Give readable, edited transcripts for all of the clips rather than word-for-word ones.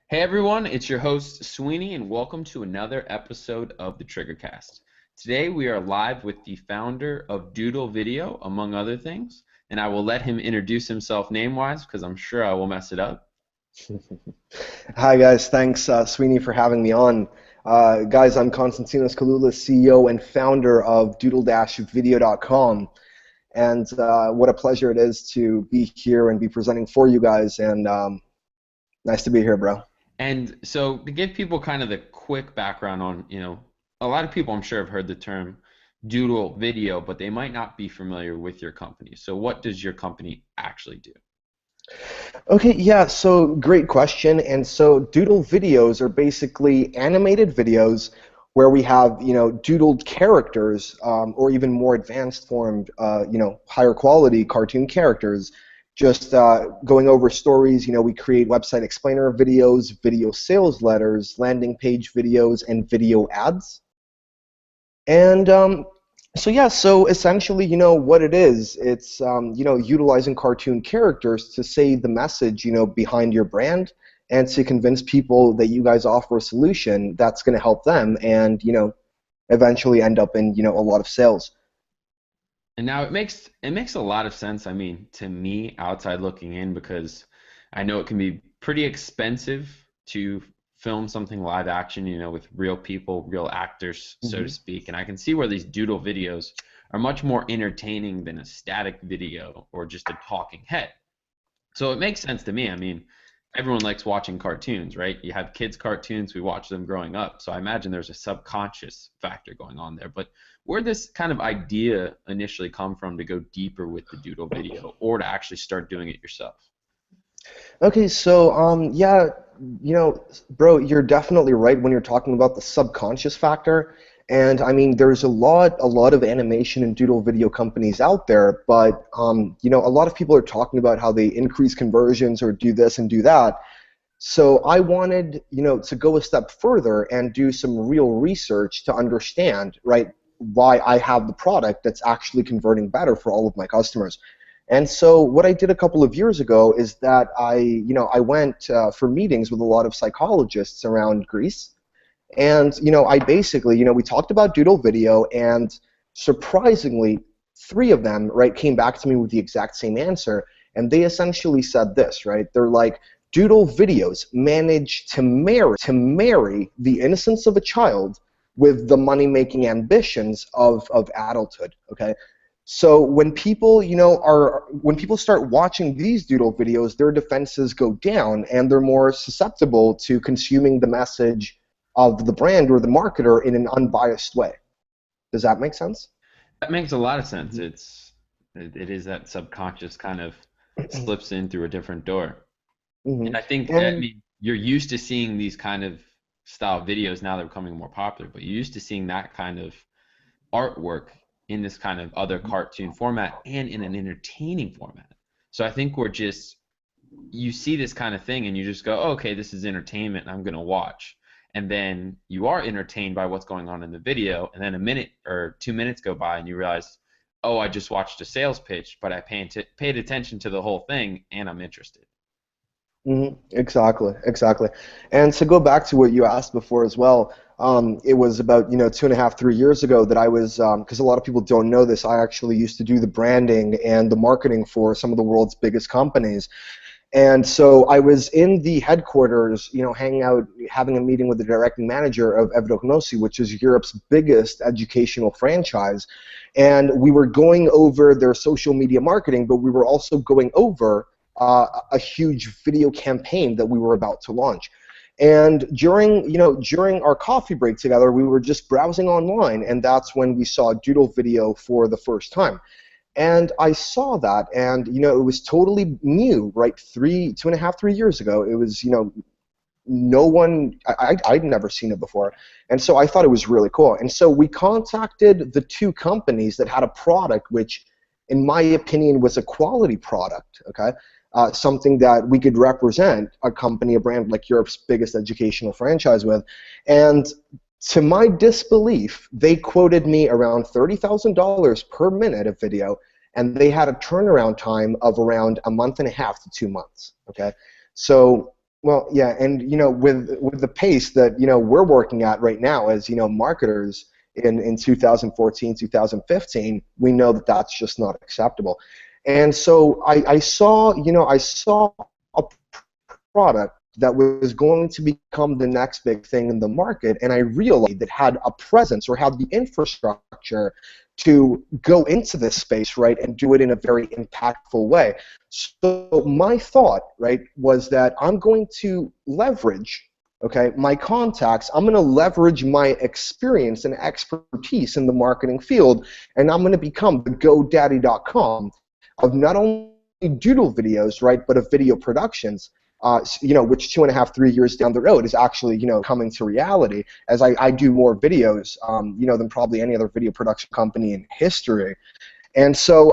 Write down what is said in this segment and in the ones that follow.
Hey everyone, it's your host Sweeney, and welcome to another episode of the Triggercast. Today we are live with the founder of Doodle Video, among other things, and I will let him introduce himself name-wise because I'm sure I will mess it up. Hi guys, thanks Sweeney for having me on. Guys, I'm Konstantinos, Kaloulis, CEO and founder of Doodle-video.com, and what a pleasure it is to be here and be presenting for you guys. And nice to be here, bro. And so to give people kind of the quick background on, a lot of people I'm sure have heard the term Doodle Video, but they might not be familiar with your company. So what does your company actually do? Okay, yeah, so great question. And so Doodle videos are basically animated videos where we have, doodled characters, or even more advanced formed, higher quality cartoon characters, just going over stories. We create website explainer videos, video sales letters, landing page videos, and video ads. And so yeah, so essentially, what it is, it's utilizing cartoon characters to say the message, behind your brand, and to convince people that you guys offer a solution that's going to help them, and eventually end up in a lot of sales. And now it makes a lot of sense, I mean, to me outside looking in because I know it can be pretty expensive to film something live action, with real people, real actors, so to Hmm. speak. And I can see where these doodle videos are much more entertaining than a static video or just a talking head. So it makes sense to me. I mean, everyone likes watching cartoons, right? You have kids' cartoons, we watch them growing up. So I imagine there's a subconscious factor going on there. But where this kind of idea initially come from to go deeper with the doodle video or to actually start doing it yourself? Okay, so yeah, bro, you're definitely right when you're talking about the subconscious factor. And I mean, there's a lot of animation and doodle video companies out there, but a lot of people are talking about how they increase conversions or do this and do that. So I wanted, to go a step further and do some real research to understand, right, why I have the product that's actually converting better for all of my customers. And so what I did a couple of years ago is that I went for meetings with a lot of psychologists around Greece, and I basically, we talked about Doodle Video, and surprisingly, three of them, right, came back to me with the exact same answer, and they essentially said this, right? They're like, Doodle videos manage to marry the innocence of a child with the money-making ambitions of adulthood. Okay, so when people, when people start watching these Doodle videos, their defenses go down, and they're more susceptible to consuming the message of the brand or the marketer in an unbiased way. Does that make sense? That makes a lot of sense. It is that subconscious kind of slips in through a different door. Hmm. And I think, I And mean, you're used to seeing these kind of style videos now they're becoming more popular, but you're used to seeing that kind of artwork in this kind of other cartoon format and in an entertaining format. So I think you see this kind of thing and you just go, oh, okay, this is entertainment, I'm going to watch. And then you are entertained by what's going on in the video, and then a minute or 2 minutes go by and you realize, oh, I just watched a sales pitch, but I paid attention to the whole thing and I'm interested. exactly, exactly. And to go back to what you asked before as well, it was about 2.5, 3 years ago that I was, because a lot of people don't know this, I actually used to do the branding and the marketing for some of the world's biggest companies. And so I was in the headquarters, hanging out, having a meeting with the directing manager of Evdoknosi, which is Europe's biggest educational franchise. And we were going over their social media marketing, but we were also going over a huge video campaign that we were about to launch. And during our coffee break together, we were just browsing online, and that's when we saw Doodle Video for the first time. And I saw that, and it was totally new, right? 2.5, 3 years ago. It was, no one, I'd never seen it before, and so I thought it was really cool. And so we contacted the two companies that had a product, which, in my opinion, was a quality product. Okay, something that we could represent a company, a brand like Europe's biggest educational franchise with, and to my disbelief, they quoted me around $30,000 per minute of video, and they had a turnaround time of around a month and a half to 2 months. Okay, so Well, yeah, and with the pace that we're working at right now as marketers in 2014, 2015, we know that that's just not acceptable. And so I saw a product that was going to become the next big thing in the market, and I realized that had a presence or had the infrastructure to go into this space, right, and do it in a very impactful way. So my thought, right, was that I'm going to leverage, okay, my contacts. I'm going to leverage my experience and expertise in the marketing field, and I'm going to become the GoDaddy.com of not only Doodle videos, right, but of video productions. Which 2.5, 3 years down the road is actually, coming to reality as I do more videos, than probably any other video production company in history. And so,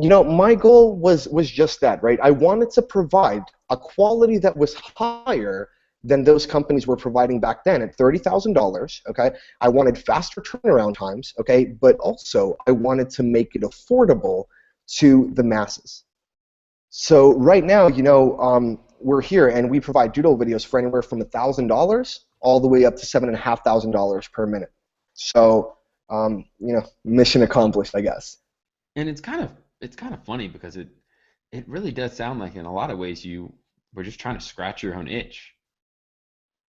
my goal was just that, right? I wanted to provide a quality that was higher than those companies were providing back then at $30,000, okay? I wanted faster turnaround times, okay? But also, I wanted to make it affordable to the masses. So right now, we're here and we provide Doodle videos for anywhere from $1,000 all the way up to $7,500 per minute. So, mission accomplished, I guess. And it's kind of funny because it really does sound like in a lot of ways you were just trying to scratch your own itch.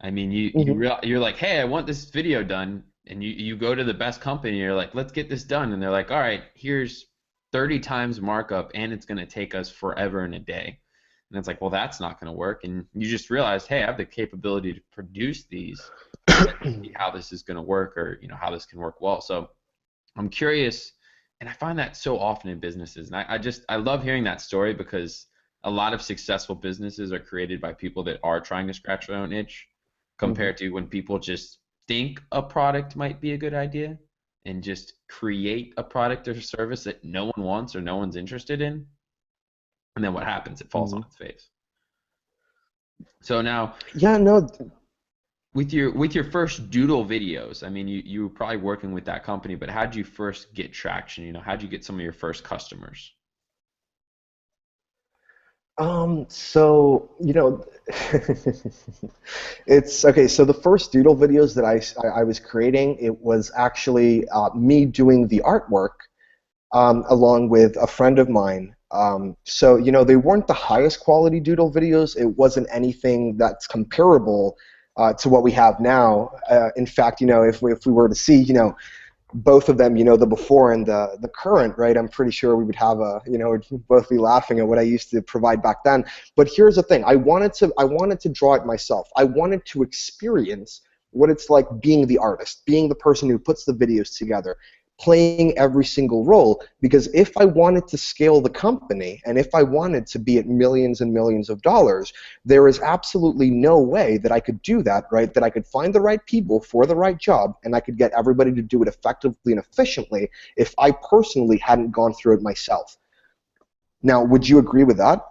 I mean, you're like, hey, I want this video done, and you go to the best company, and you're like, let's get this done, and they're like, all right, here's 30 times markup, and it's going to take us forever and a day. And it's like, well, that's not going to work. And you just realize, hey, I have the capability to produce these, and see how this is going to work, or how this can work well. So I'm curious, and I find that so often in businesses. And I love hearing that story because a lot of successful businesses are created by people that are trying to scratch their own itch, compared to when people just think a product might be a good idea and just create a product or service that no one wants or no one's interested in, and then what happens? It falls on its face. So now, yeah, no, with your first Doodle videos, I mean, you were probably working with that company, but how did you first get traction? How did you get some of your first customers? So, it's okay. So the first Doodle videos that I was creating, it was actually me doing the artwork along with a friend of mine. So, they weren't the highest quality Doodle videos. It wasn't anything that's comparable to what we have now. In fact, if we were to see, both of them, the before and the current, right? I'm pretty sure we would have we'd both be laughing at what I used to provide back then. But here's the thing: I wanted to draw it myself. I wanted to experience what it's like being the artist, being the person who puts the videos together, playing every single role. Because if I wanted to scale the company and if I wanted to be at millions and millions of dollars, there is absolutely no way that I could do that, right? That I could find the right people for the right job and I could get everybody to do it effectively and efficiently if I personally hadn't gone through it myself. Now, would you agree with that?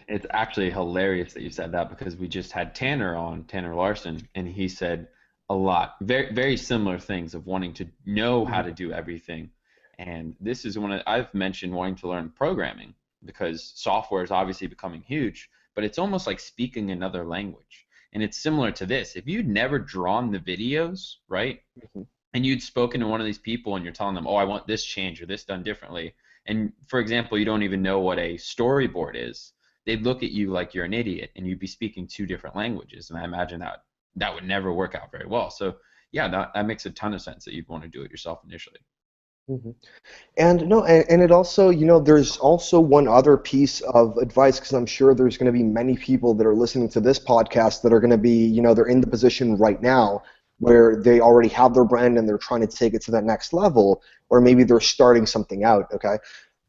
It's actually hilarious that you said that because we just had Tanner on, Tanner Larson, and he said a lot, very, very similar things of wanting to know how to do everything. And this is I've mentioned wanting to learn programming because software is obviously becoming huge, but it's almost like speaking another language. And it's similar to this. If you'd never drawn the videos, right, and you'd spoken to one of these people and you're telling them, oh, I want this change or this done differently, and for example, you don't even know what a storyboard is, they'd look at you like you're an idiot and you'd be speaking two different languages. And I imagine that would never work out very well. So yeah, that makes a ton of sense that you'd want to do it yourself initially. And no, and it also, there's also one other piece of advice because I'm sure there's going to be many people that are listening to this podcast that are going to be, they're in the position right now where they already have their brand and they're trying to take it to that next level, or maybe they're starting something out, okay?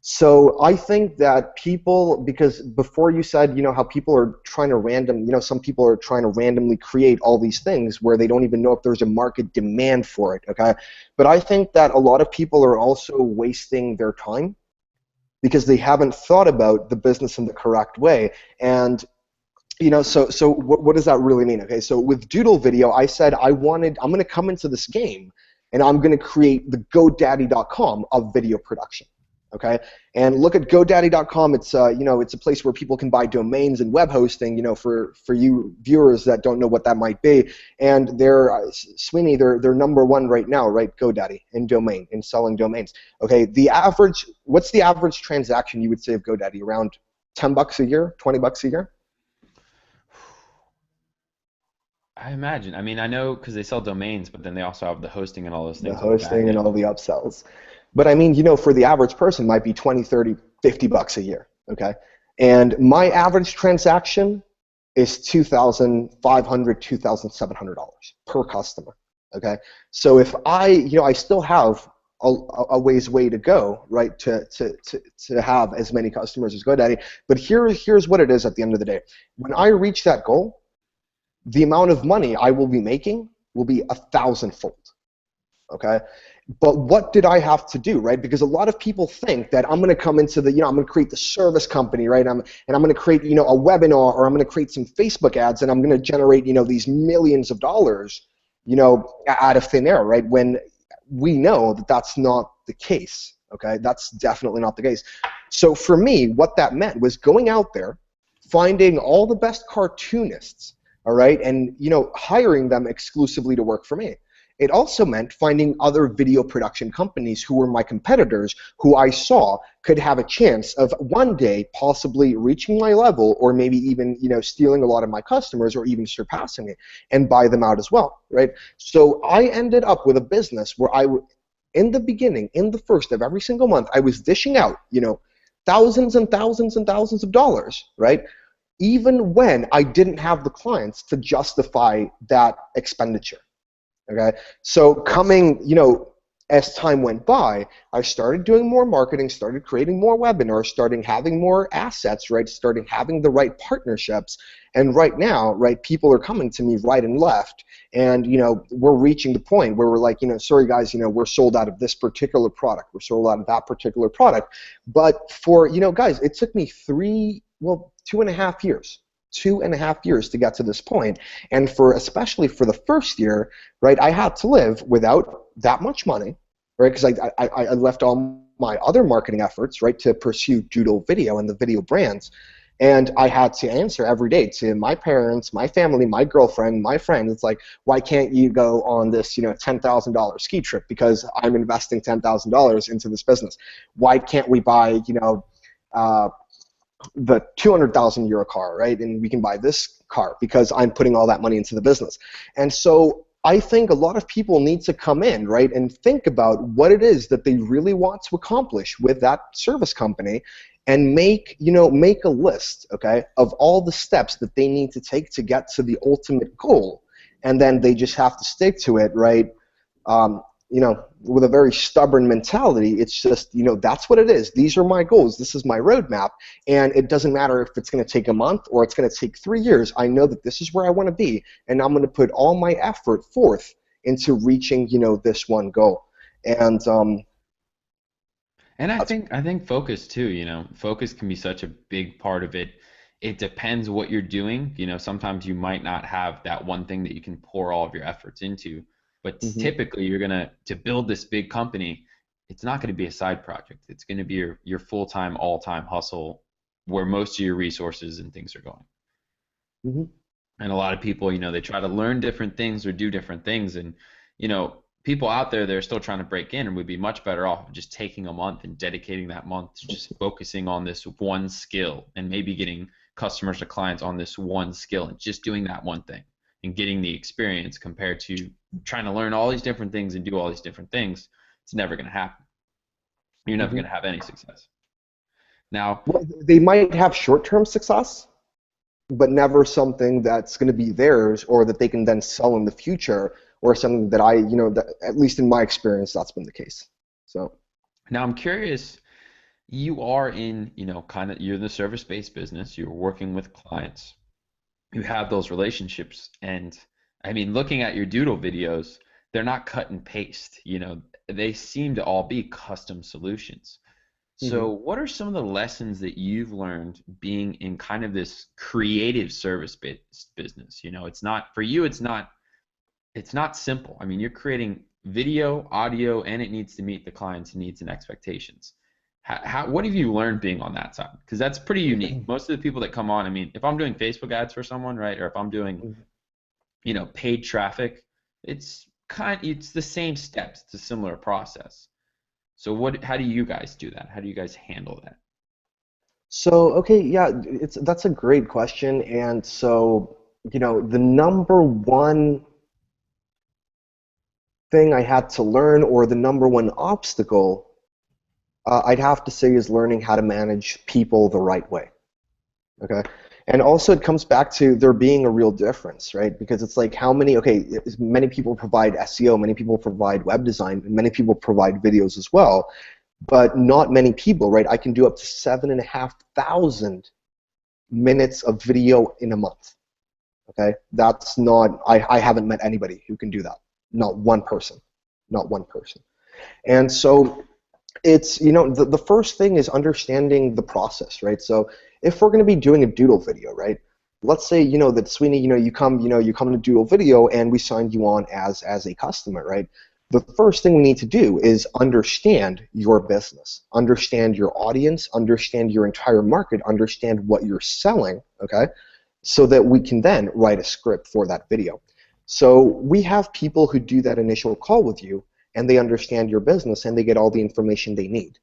So I think that people, because before you said, how people are trying to some people are trying to randomly create all these things where they don't even know if there's a market demand for it, okay? But I think that a lot of people are also wasting their time because they haven't thought about the business in the correct way. And, so what does that really mean? Okay, so with Doodle Video, I said I'm going to come into this game and I'm going to create the GoDaddy.com of video production. Okay, and look at GoDaddy.com. It's it's a place where people can buy domains and web hosting. For you viewers that don't know what that might be, and they're Sweeney, they're number one right now, right? GoDaddy in domain in selling domains. Okay, what's the average transaction you would say of GoDaddy? Around $10 a year, $20 a year? I imagine. I mean, I know because they sell domains, but then they also have the hosting and all those The things on the back hosting and end. all the upsells. But I mean, for the average person, might be 20, 30, $50 a year. Okay, and my average transaction is $2,500, $2,700 per customer. Okay, so if I still have a way to go, right, to have as many customers as GoDaddy. But here's what it is at the end of the day. When I reach that goal, the amount of money I will be making will be 1,000-fold. Okay, but what did I have to do, right? Because a lot of people think that I'm going to come into I'm going to create the service company, right? And I'm going to create, a webinar, or I'm going to create some Facebook ads, and I'm going to generate, these millions of dollars, out of thin air, right? When we know that that's not the case. Okay, that's definitely not the case. So for me, what that meant was going out there, finding all the best cartoonists, all right, and hiring them exclusively to work for me. It also meant finding other video production companies who were my competitors, who I saw could have a chance of one day possibly reaching my level, or maybe even stealing a lot of my customers, or even surpassing it, and buy them out as well, right? So I ended up with a business where in the beginning, in the first of every single month, I was dishing out thousands and thousands and thousands of dollars, right? Even when I didn't have the clients to justify that expenditure. Okay, so as time went by, I started doing more marketing, started creating more webinars, started having more assets, right? Started having the right partnerships, and right now, right, people are coming to me right and left, and we're reaching the point where we're like, sorry guys, we're sold out of this particular product, we're sold out of that particular product, but for guys, it took me 2.5 years. 2.5 years to get to this point, and especially for the first year, right, I had to live without that much money, right, because I left all my other marketing efforts, right, to pursue Doodle Video and the video brands, and I had to answer every day to my parents, my family, my girlfriend, my friends. It's like, why can't you go on this $10,000 ski trip because I'm investing $10,000 into this business? Why can't we buy the 200,000 euro car, right? And we can buy this car because I'm putting all that money into the business. And so I think a lot of people need to come in, right, and think about what it is that they really want to accomplish with that service company, and make a list, okay, of all the steps that they need to take to get to the ultimate goal, and then they just have to stick to it, right? With a very stubborn mentality. It's just, that's what it is. These are my goals. This is my roadmap. And it doesn't matter if it's going to take a month or it's going to take 3 years. I know that this is where I want to be, and I'm going to put all my effort forth into reaching, this one goal. And And I think focus too, focus can be such a big part of it. It depends what you're doing. Sometimes you might not have that one thing that you can pour all of your efforts into, but mhm, typically you're to build this big company, it's not going to be a side project. It's going to be your full-time, all-time hustle where most of your resources and things are going. mhm. And a lot of people, they try to learn different things or do different things, and people out there, they're still trying to break in and would be much better off just taking a month and dedicating that month to just focusing on this one skill, and maybe getting customers or clients on this one skill and just doing that one thing and getting the experience, compared to trying to learn all these different things and do all these different things. It's never going to happen. You're never Mhm. going to have any success. Now, Well, they might have short-term success, but never something that's going to be theirs, or that they can then sell in the future, or something that that, at least in my experience, that's been the case. So. now I'm curious, you are in, you're in the service-based business, you're working with clients, you have those relationships, and I mean, looking at your Doodle videos, they're not cut and paste, they seem to all be custom solutions. Mhm. So what are some of the lessons that you've learned being in kind of this creative service-based business? It's not, for you, it's not simple. I mean, you're creating video, audio, and it needs to meet the client's needs and expectations. What have you learned being on that side? Because that's pretty unique. Most of the people that come on, I mean, if I'm doing Facebook ads for someone, right, or if I'm doing, paid traffic, it's the same steps. It's a similar process. So how do you guys do that? How do you guys handle that? So, okay, yeah, that's a great question. And so, the number one thing I had to learn, or the number one obstacle, I'd have to say, is learning how to manage people the right way. Okay. And also it comes back to there being a real difference, right? Because it's like many people provide SEO, many people provide web design, and many people provide videos as well, but not many people, right? I can do up to 7,500 minutes of video in a month. Okay? That's not, I haven't met anybody who can do that. Not one person. Not one person. And so it's, the first thing is understanding the process, right? So if we're going to be doing a Doodle video, right? Let's say, that Sweeney, you come to Doodle video and we signed you on as a customer, right? The first thing we need to do is understand your business, understand your audience, understand your entire market, understand what you're selling, okay? So that we can then write a script for that video. So we have people who do that initial call with you, and they understand your business and they get all the information they need.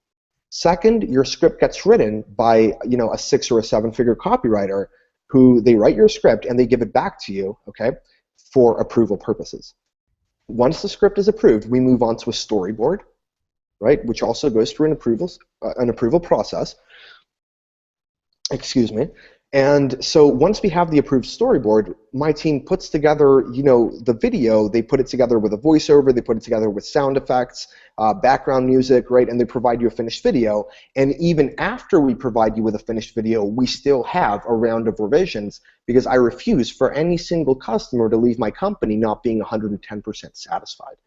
Second, your script gets written by a 6 or a 7-figure copywriter who they write your script and they give it back to you, okay, for approval purposes. Once the script is approved, we move on to a storyboard, right, which also goes through an approval process. Excuse me. And so once we have the approved storyboard, my team puts together, the video. They put it together with a voiceover. They put it together with sound effects, background music, right? And they provide you a finished video. And even after we provide you with a finished video, we still have a round of revisions because I refuse for any single customer to leave my company not being 110% satisfied.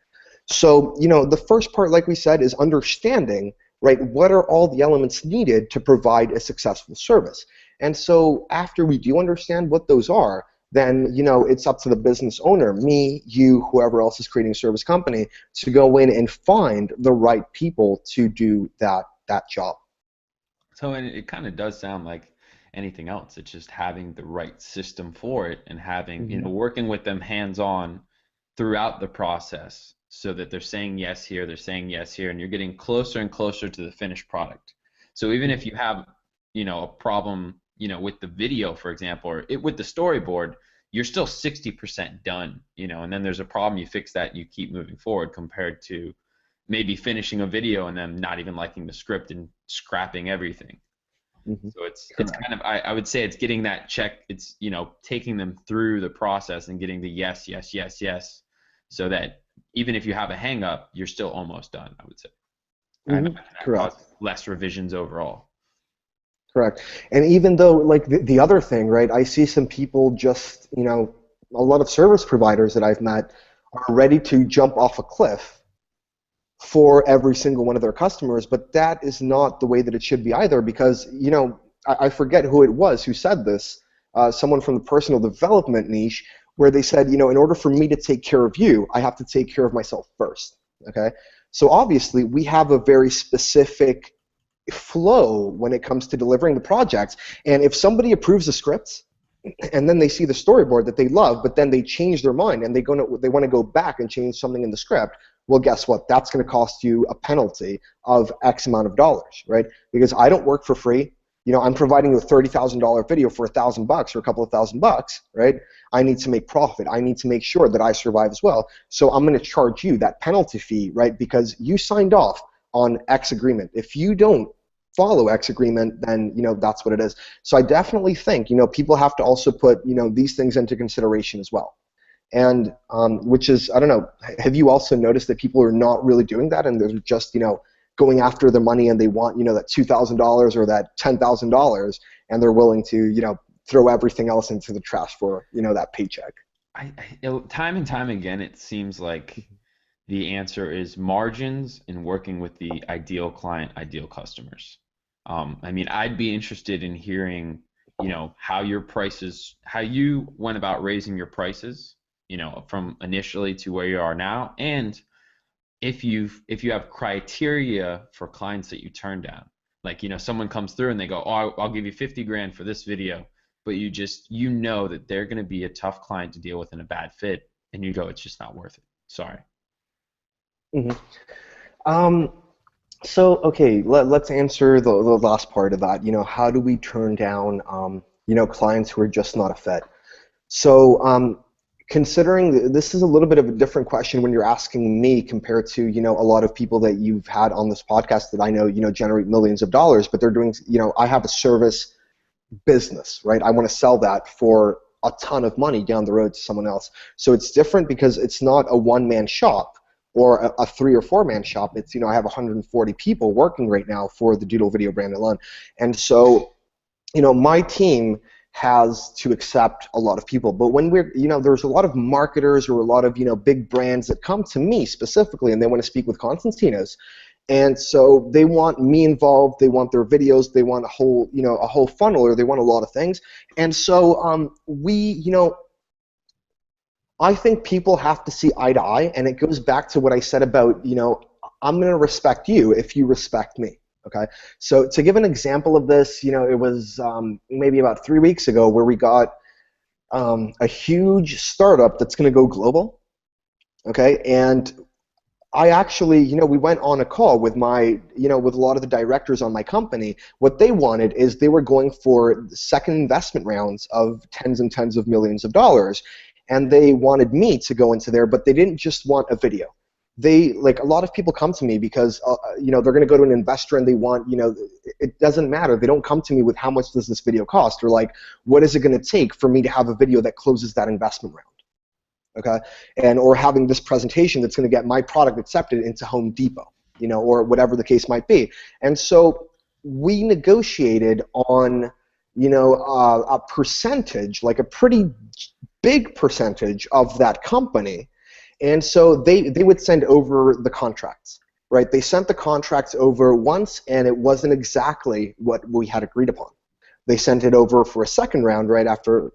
So, the first part, like we said, is understanding, right, what are all the elements needed to provide a successful service. And so after we do understand what those are, then it's up to the business owner, me, you, whoever else is creating a service company, to go in and find the right people to do that job. So, and it kind of does sound like anything else. It's just having the right system for it and having, working with them hands-on throughout the process so that they're saying yes here, they're saying yes here, and you're getting closer and closer to the finished product. So even if you have, a problem, with the video, for example, or with the storyboard, you're still 60% done, and then there's a problem, you fix that, you keep moving forward, compared to maybe finishing a video and then not even liking the script and scrapping everything. So it's kind of, I would say it's getting that check, it's, taking them through the process and getting the yes, yes, yes, yes, so that even if you have a hang up, you're still almost done, I would say. And that Correct. causes less revisions overall. Correct. And even though, like, the other thing, right, I see some people just, a lot of service providers that I've met are ready to jump off a cliff for every single one of their customers, but that is not the way that it should be either, because, I forget who it was who said this, someone from the personal development niche, where they said, in order for me to take care of you, I have to take care of myself first, okay? So obviously, we have a very specific flow when it comes to delivering the projects. And if somebody approves the scripts and then they see the storyboard that they love, but then they change their mind and they want to go back and change something in the script, well, guess what? That's going to cost you a penalty of X amount of dollars, right? Because I don't work for free. I'm providing you a $30,000 video for $1,000 or a couple of $1,000, right? I need to make profit. I need to make sure that I survive as well. So I'm going to charge you that penalty fee, right? Because you signed off on X agreement. If you don't follow X agreement, then that's what it is. So I definitely think people have to also put these things into consideration as well. And which is, I don't know, have you also noticed that people are not really doing that, and they're just going after the money, and they want that $2,000 or that $10,000, and they're willing to throw everything else into the trash for that paycheck. Time and time again, it seems like the answer is margins and working with the ideal client, ideal customers. I mean, I'd be interested in hearing, how your prices, how you went about raising your prices, from initially to where you are now, and if you have criteria for clients that you turn down. Like, someone comes through and they go, oh, I'll give you 50 grand for this video, but you know that they're going to be a tough client to deal with and a bad fit, and you go, it's just not worth it. Sorry. Hmm. So, okay, let's answer the last part of that. How do we turn down, clients who are just not a fit? So, considering this is a little bit of a different question when you're asking me compared to, a lot of people that you've had on this podcast that I know, generate millions of dollars, but they're doing, I have a service business, right? I want to sell that for a ton of money down the road to someone else. So it's different because it's not a one-man shop or a 3 or 4-man shop. It's, I have 140 people working right now for the Doodle video brand alone. And so, my team has to accept a lot of people. But when there's a lot of marketers or a lot of, big brands that come to me specifically and they want to speak with Konstantinos. And so they want me involved, they want their videos, they want a whole funnel, or they want a lot of things. And so I think people have to see eye to eye, and it goes back to what I said about, I'm going to respect you if you respect me. Okay, so to give an example of this, it was maybe about 3 weeks ago where we got a huge startup that's going to go global. Okay, and I actually, we went on a call with with a lot of the directors on my company. What they wanted is they were going for second investment rounds of tens and tens of millions of dollars, and they wanted me to go into there, but they didn't just want a video. A lot of people come to me because they're going to go to an investor and they want, it doesn't matter. They don't come to me with how much does this video cost, or like, what is it going to take for me to have a video that closes that investment round, okay? Or having this presentation that's going to get my product accepted into Home Depot, or whatever the case might be. And so we negotiated on, a percentage, like a pretty big percentage of that company. And so they would send over the contracts, right? They sent the contracts over once, and it wasn't exactly what we had agreed upon. They sent it over for a second round right after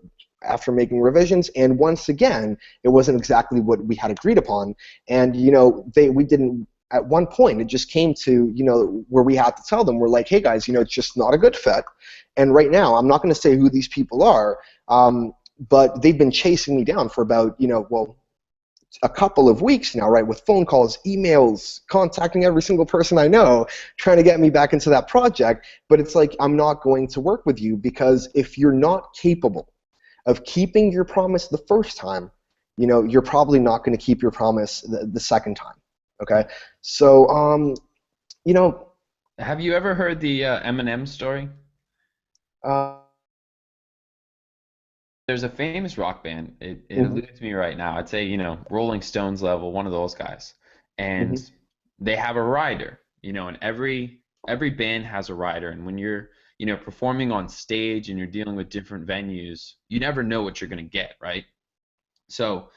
making revisions, and once again, it wasn't exactly what we had agreed upon. And we didn't. At one point, it just came to where we had to tell them, we're like, hey guys, it's just not a good fit. And right now, I'm not going to say who these people are, but they've been chasing me down for about a couple of weeks now, right, with phone calls, emails, contacting every single person I know, trying to get me back into that project. But it's like, I'm not going to work with you, because if you're not capable of keeping your promise the first time, you're probably not going to keep your promise the second time, okay? So, Have you ever heard the Eminem story? uh, There's a famous rock band. It mhm, eludes me right now. I'd say, Rolling Stones level, one of those guys. And mhm, they have a rider, and every band has a rider. And when you're, performing on stage and you're dealing with different venues, you never know what you're going to get, right? So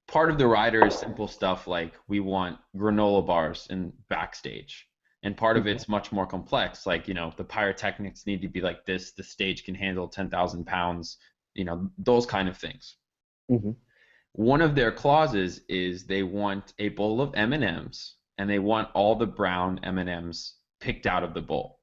part of the rider is simple stuff like we want granola bars in backstage. And part of mhm, it's much more complex, like, the pyrotechnics need to be like this, the stage can handle 10,000 pounds, those kind of things. mhm, One of their clauses is they want a bowl of M&Ms, and they want all the brown M&Ms picked out of the bowl.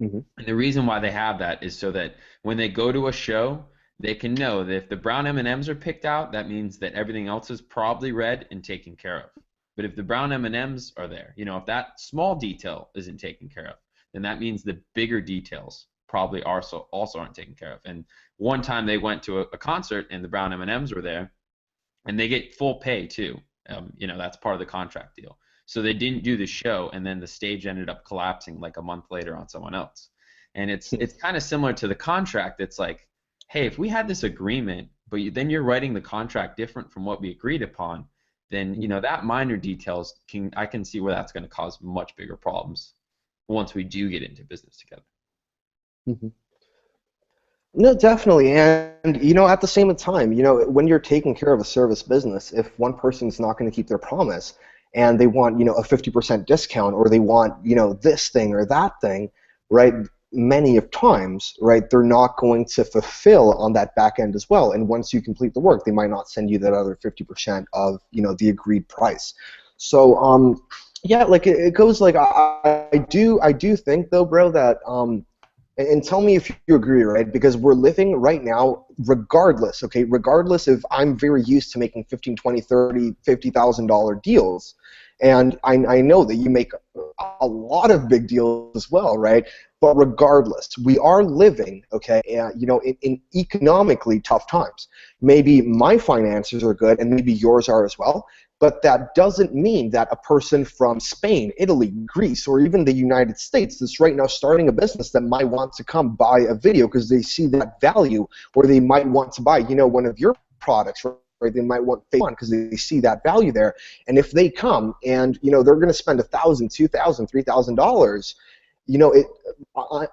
mhm, And the reason why they have that is so that when they go to a show, they can know that if the brown M&Ms are picked out, that means that everything else is probably red and taken care of. But if the brown M&Ms are there, if that small detail isn't taken care of, then that means the bigger details probably also aren't taken care of. And one time they went to a concert and the brown M&Ms were there, and they get full pay too. That's part of the contract deal. So they didn't do the show, and then the stage ended up collapsing like a month later on someone else. And it's kind of similar to the contract. It's like, hey, if we had this agreement, but then you're writing the contract different from what we agreed upon, then mhm, that minor details I can see where that's going to cause much bigger problems once we do get into business together. mhm. No, definitely. And, at the same time, when you're taking care of a service business, if one person's not going to keep their promise and they want, a 50% discount, or they want, this thing or that thing, right, many of times, right, they're not going to fulfill on that back end as well. And once you complete the work, they might not send you that other 50% of, the agreed price. So, Yeah, like it goes like I do think though, bro, that and tell me if you agree, right? Because we're living right now, regardless, okay, regardless if I'm very used to making 15, 20, 30, $50,000 deals, and I know that you make a lot of big deals as well, right? But regardless, we are living, okay, in economically tough times. Maybe my finances are good, and maybe yours are as well. But that doesn't mean that a person from Spain, Italy, Greece, or even the United States that's right now starting a business that might want to come buy a video because they see that value, or they might want to buy, one of your products, right? They might want phase one because they see that value there. And if they come and, they're going to spend $1,000, $2,000, $3,000,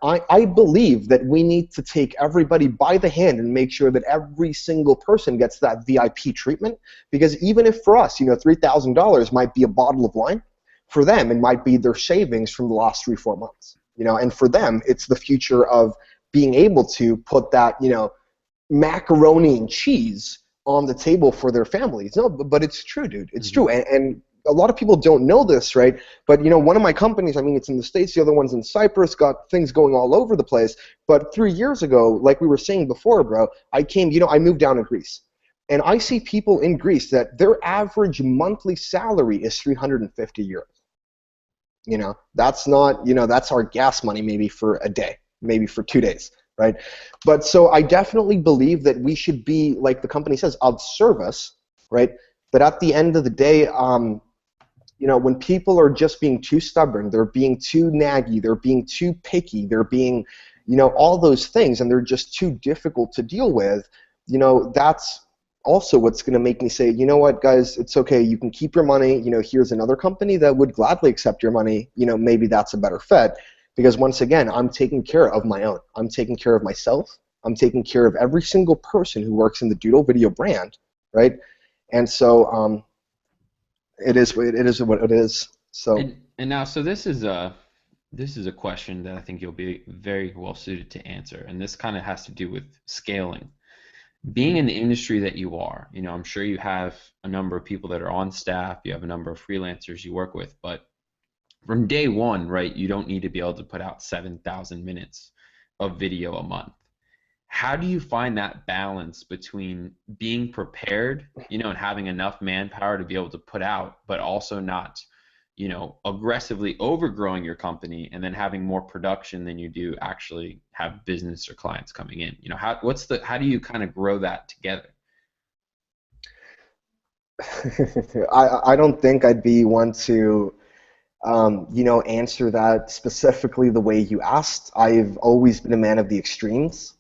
I believe that we need to take everybody by the hand and make sure that every single person gets that VIP treatment. Because even if for us, $3,000 might be a bottle of wine, for them it might be their savings from the last 3-4 months. And for them it's the future of being able to put that, macaroni and cheese on the table for their families. No, but it's true, dude. It's true. And a lot of people don't know this, right? But one of my companies, I mean, it's in the States, the other one's in Cyprus, got things going all over the place. But 3 years ago, like we were saying before, bro, I moved down to Greece. And I see people in Greece that their average monthly salary is 350 euros. That's not, that's our gas money maybe for a day, maybe for 2 days, right? But so I definitely believe that we should be, like the company says, of service, right? But at the end of the day, when people are just being too stubborn, they're being too naggy, they're being too picky, they're being, all those things, and they're just too difficult to deal with, that's also what's going to make me say, you know what, guys, it's okay, you can keep your money, here's another company that would gladly accept your money, maybe that's a better fit, because once again, I'm taking care of my own. I'm taking care of myself. I'm taking care of every single person who works in the Doodle video brand, right? And so, it is what it is. So And now, so this is a question that I think you'll be very well suited to answer, and this kind of has to do with scaling. Being in the industry that you are, I'm sure you have a number of people that are on staff, you have a number of freelancers you work with, but from day one, right, you don't need to be able to put out 7,000 minutes of video a month. How do you find that balance between being prepared, and having enough manpower to be able to put out, but also not, aggressively overgrowing your company and then having more production than you do actually have business or clients coming in? How do you kind of grow that together? I don't think I'd be one to answer that specifically the way you asked. I've always been a man of the extremes.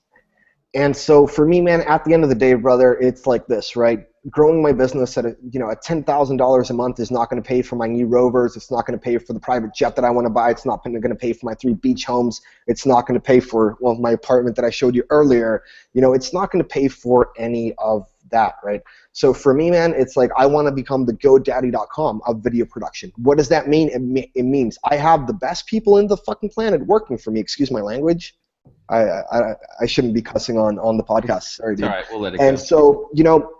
And so for me, man, at the end of the day, brother, it's like this, right? Growing my business at at $10,000 a month is not going to pay for my new Rovers. It's not going to pay for the private jet that I want to buy. It's not going to pay for my 3 beach homes. It's not going to pay for, well, my apartment that I showed you earlier. It's not going to pay for any of that, right? So for me, man, it's like I want to become the GoDaddy.com of video production. What does that mean? It means I have the best people in the fucking planet working for me. Excuse my language. I shouldn't be cussing on the podcast. Sorry, dude. All right, we'll let it And go. so,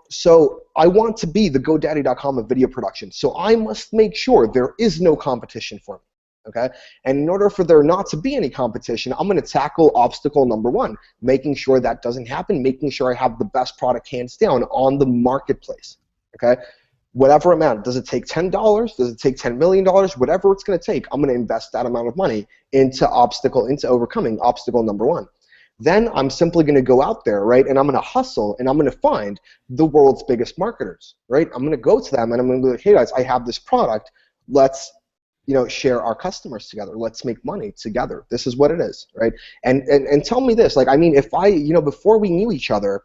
so I want to be the GoDaddy.com of video production. So I must make sure there is no competition for me. Okay? And in order for there not to be any competition, I'm going to tackle obstacle number 1, making sure that doesn't happen, making sure I have the best product hands down on the marketplace. Okay? Whatever amount. Does it take $10? Does it take $10 million? Whatever it's going to take, I'm going to invest that amount of money into overcoming obstacle number 1. Then I'm simply going to go out there, right, and I'm going to hustle, and I'm going to find the world's biggest marketers, right? I'm going to go to them, and I'm going to be like, hey, guys, I have this product. Let's, share our customers together. Let's make money together. This is what it is, right? And tell me this, like, I mean, if I, before we knew each other,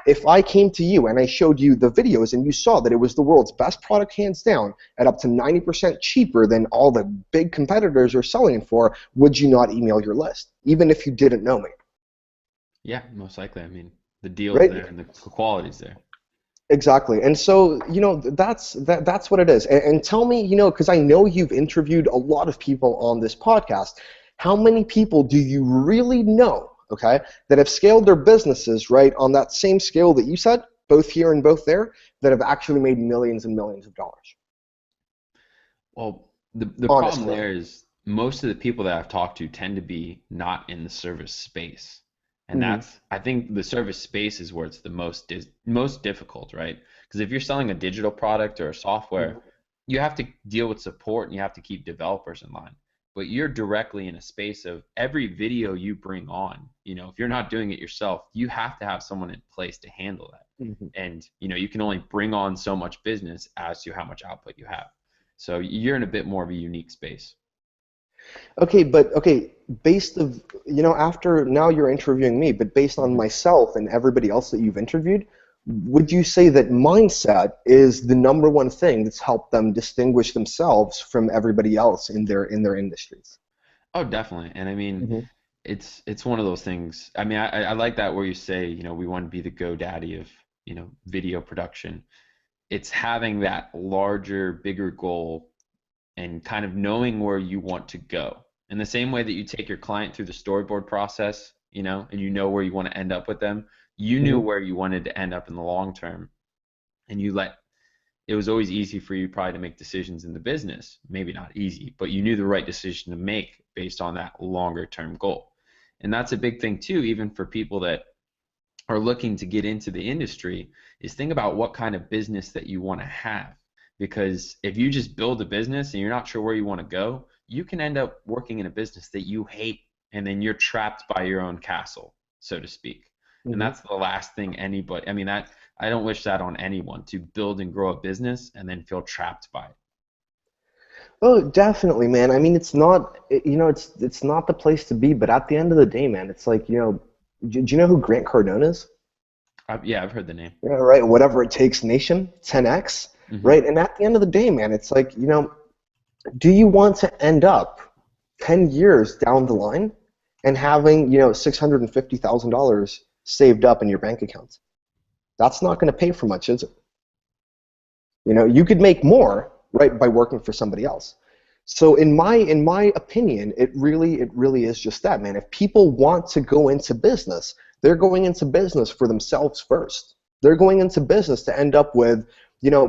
if I came to you and I showed you the videos and you saw that it was the world's best product hands down at up to 90% cheaper than all the big competitors are selling it for, would you not email your list, even if you didn't know me? Yeah, most likely. I mean, the deal's Right? there and the quality's there. Exactly. And so, that's what it is. And tell me, because I know you've interviewed a lot of people on this podcast, how many people do you really know, okay, that have scaled their businesses, right, on that same scale that you said, both here and both there, that have actually made millions and millions of dollars? Well, The problem honestly. there is most of the people that I've talked to tend to be not in the service space. And Hmm. that's, I think the service space is where it's the most difficult, right? Because if you're selling a digital product or a software, you have to deal with support and you have to keep developers in line. But you're directly in a space of every video you bring on, if you're not doing it yourself, you have to have someone in place to handle that. Hmm. And, you can only bring on so much business as to how much output you have. So you're in a bit more of a unique space. Okay, but okay, based of after now you're interviewing me, but based on Mhm. myself and everybody else that you've interviewed, would you say that mindset is the number one thing that's helped them distinguish themselves from everybody else in their industries? Oh, definitely. And I mean, Hmm. it's one of those things. I mean, I like that where you say, we want to be the GoDaddy of, video production. It's having that larger, bigger goal and kind of knowing where you want to go. In the same way that you take your client through the storyboard process, and you know where you want to end up with them, you knew Hmm. where you wanted to end up in the long term, and it was always easy for you probably to make decisions in the business. Maybe not easy, but you knew the right decision to make based on that longer term goal. And that's a big thing too, even for people that are looking to get into the industry, is think about what kind of business that you want to have. Because if you just build a business and you're not sure where you want to go, you can end up working in a business that you hate and then you're trapped by your own castle, so to speak. And Hmm. that's the last thing anybody, I mean, that I don't wish that on anyone, to build and grow a business and then feel trapped by it. Oh, definitely, man. I mean, it's not the place to be, but at the end of the day, man, it's like, do you know who Grant Cardone is? Yeah, I've heard the name. Yeah, right. Whatever it takes nation, 10x, Hmm. right? And at the end of the day, man, it's like, do you want to end up 10 years down the line and having, $650,000 saved up in your bank account? That's not going to pay for much, is it? You could make more, right, by working for somebody else. So in my opinion, it really is just that, man. If people want to go into business, they're going into business for themselves first. They're going into business to end up with,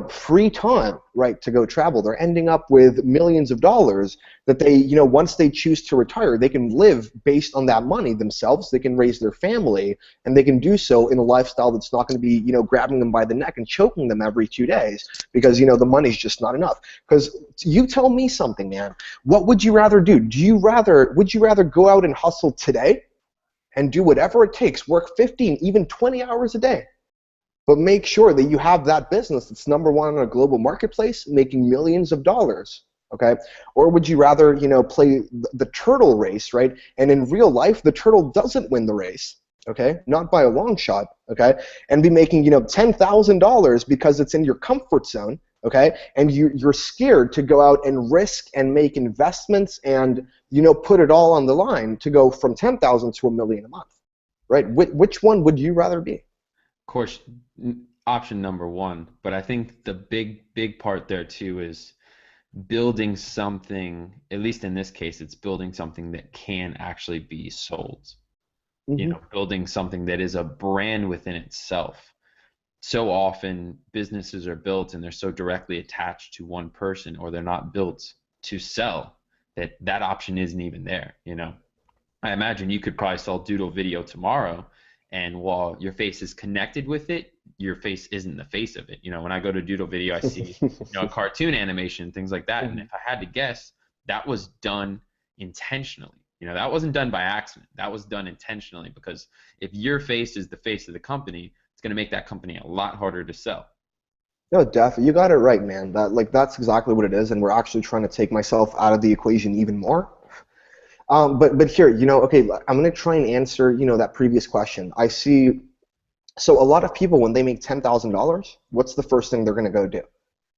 free time, right, to go travel. They're ending up with millions of dollars that they, once they choose to retire, they can live based on that money themselves. They can raise their family, and they can do so in a lifestyle that's not going to be, grabbing them by the neck and choking them every 2 days because, the money's just not enough. Because you tell me something, man. What would you rather do? Would you rather go out and hustle today and do whatever it takes, work 15, even 20 hours a day, but make sure that you have that business that's number one on a global marketplace, making millions of dollars? Okay, or would you rather, play the turtle race, right? And in real life, the turtle doesn't win the race. Okay, not by a long shot. Okay, and be making, $10,000 because it's in your comfort zone. Okay, and you're scared to go out and risk and make investments and, put it all on the line to go from 10,000 to a million a month, right? Which one would you rather be? Of course, option number one, but I think the big part there too is building something, at least in this case, it's building something that can actually be sold. Hmm. Building something that is a brand within itself. So often businesses are built and they're so directly attached to one person, or they're not built to sell, that option isn't even there. I imagine you could probably sell Doodle video tomorrow, and while your face is connected with it, your face isn't the face of it. When I go to Doodle video, I see, a cartoon animation, things like that. And if I had to guess, that was done intentionally. That wasn't done by accident. That was done intentionally, because if your face is the face of the company, it's going to make that company a lot harder to sell. No, definitely. You got it right, man. That's exactly what it is, and we're actually trying to take myself out of the equation even more. But here, okay, I'm gonna try and answer, that previous question. I see. So a lot of people, when they make $10,000, what's the first thing they're gonna go do?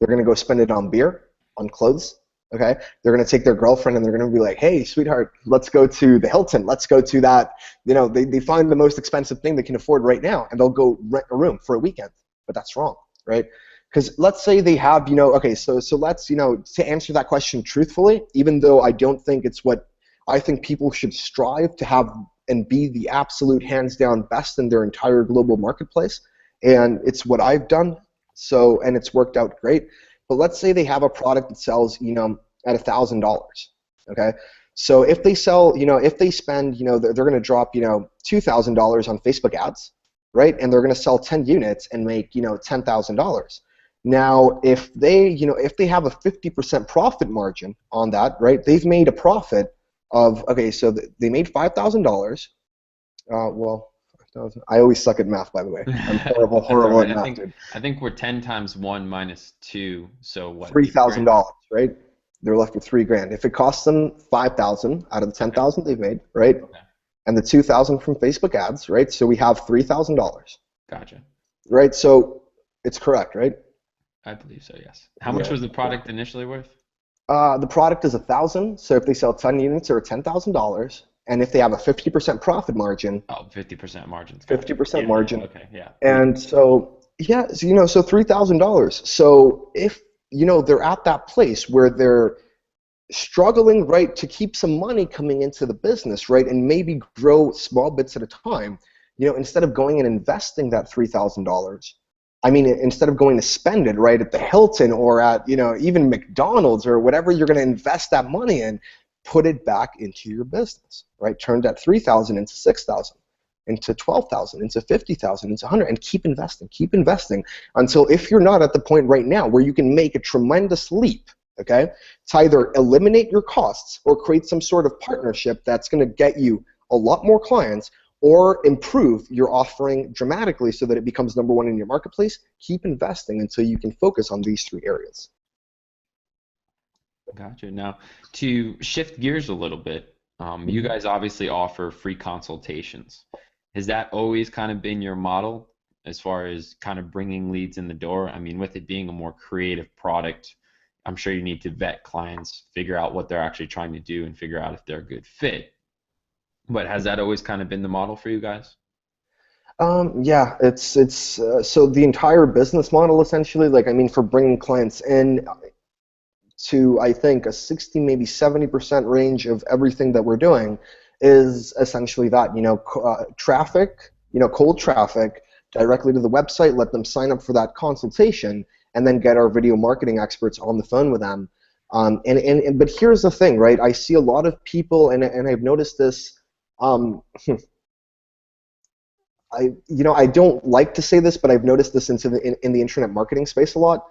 They're gonna go spend it on beer, on clothes. Okay, they're gonna take their girlfriend and they're gonna be like, "Hey, sweetheart, let's go to the Hilton. Let's go to that." They find the most expensive thing they can afford right now, and they'll go rent a room for a weekend. But that's wrong, right? Because let's say they have, okay, so let's, to answer that question truthfully, even though I don't think it's what I think people should strive to have and be the absolute hands down best in their entire global marketplace. And it's what I've done. So, and it's worked out great. But let's say they have a product that sells, at $1,000. Okay, so if they sell, if they spend, they're going to drop, $2,000 on Facebook ads, right? And they're going to sell 10 units and make, $10,000. Now, if they, if they have a 50% profit margin on that, right? They've made a profit of, okay, so they made $5,000. Well, 5,000. I always suck at math, by the way. I'm horrible at math, dude. I think we're 10 times 1 minus 2, so what? $3,000, right? They're left with $3,000. If it costs them $5,000 out of the $10,000 they've made, right? Okay. And the $2,000 from Facebook ads, right? So we have $3,000. Gotcha. Right? So it's correct, right? I believe so, yes. How much was the product initially worth? The product is $1,000. So if they sell 10 units, they're $10,000. And if they have a 50% profit margin. Oh, 50% margins. 50% margin. Okay, yeah. And so, yeah, so, so $3,000. So if, they're at that place where they're struggling, right, to keep some money coming into the business, right, and maybe grow small bits at a time, instead of going and investing that $3,000, I mean, instead of going to spend it, right, at the Hilton or at, even McDonald's or whatever you're going to invest that money in, put it back into your business, right? Turn that $3,000 into $6,000, into $12,000, into $50,000, into $100,000, and keep investing until, if you're not at the point right now where you can make a tremendous leap, okay, to either eliminate your costs or create some sort of partnership that's going to get you a lot more clients, or improve your offering dramatically so that it becomes #1 in your marketplace, keep investing until you can focus on these 3 areas. Gotcha. Now, to shift gears a little bit, you guys obviously offer free consultations. Has that always kind of been your model as far as kind of bringing leads in the door? I mean, with it being a more creative product, I'm sure you need to vet clients, figure out what they're actually trying to do, and figure out if they're a good fit. But has that always kind of been the model for you guys? Yeah, it's so the entire business model essentially, like, I mean, for bringing clients in to, I think, a 60, maybe 70% range of everything that we're doing is essentially that, traffic, cold traffic directly to the website, let them sign up for that consultation, and then get our video marketing experts on the phone with them. But here's the thing, right? I see a lot of people, and I've noticed this. I don't like to say this, but I've noticed this in the internet marketing space a lot,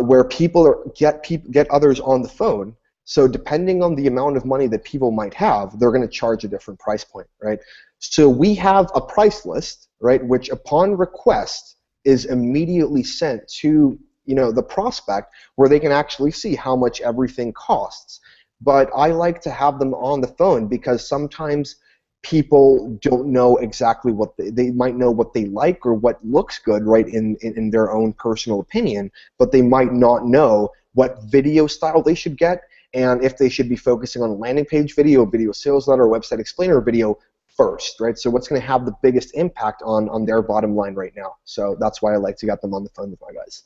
where people get others on the phone. So depending on the amount of money that people might have, they're going to charge a different price point, right? So we have a price list, right, which upon request is immediately sent to the prospect, where they can actually see how much everything costs. But I like to have them on the phone because sometimes people don't know exactly what they might know what they like or what looks good, right, in their own personal opinion, but they might not know what video style they should get, and if they should be focusing on landing page video, video sales letter, or website explainer video first, right? So what's going to have the biggest impact on their bottom line right now? So that's why I like to get them on the phone with my guys.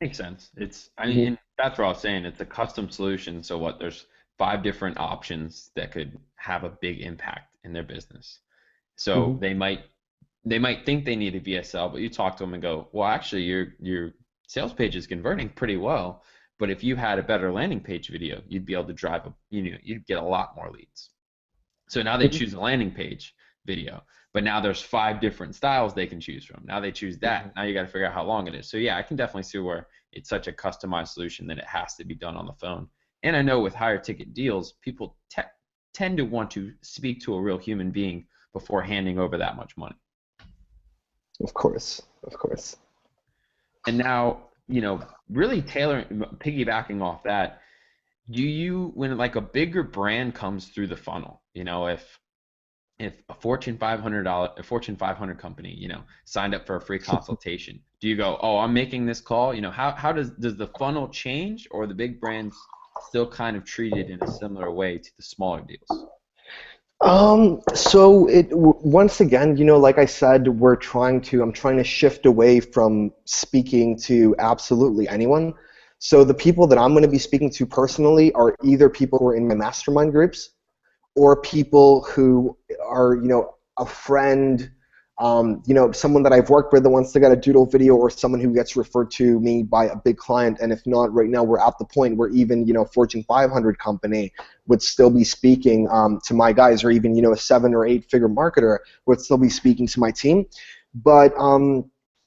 Makes sense. I mean, that's what I was saying. It's a custom solution. So what? There's 5 different options that could have a big impact in their business. So they might think they need a VSL, but you talk to them and go, well, actually, your sales page is converting pretty well. But if you had a better landing page video, you'd be able to drive you'd get a lot more leads. So now they choose a landing page video, but now there's 5 different styles they can choose from. Now they choose that. Now you got to figure out how long it is. So yeah, I can definitely see where it's such a customized solution that it has to be done on the phone. And I know with higher ticket deals, people tend to want to speak to a real human being before handing over that much money. Of course, of course. And now, really piggybacking off that, when like a bigger brand comes through the funnel, if a Fortune 500 company, signed up for a free consultation, do you go, oh, I'm making this call? How does the funnel change, or the big brands still kind of treated in a similar way to the smaller deals? So once again, like I said, I'm trying to shift away from speaking to absolutely anyone. So the people that I'm going to be speaking to personally are either people who are in my mastermind groups, or people who are, a friend Someone that I've worked with that wants to get a Doodle video, or someone who gets referred to me by a big client. And if not, right now we're at the point where even, Fortune 500 company would still be speaking to my guys, or even, a 7 or 8 figure marketer would still be speaking to my team. But,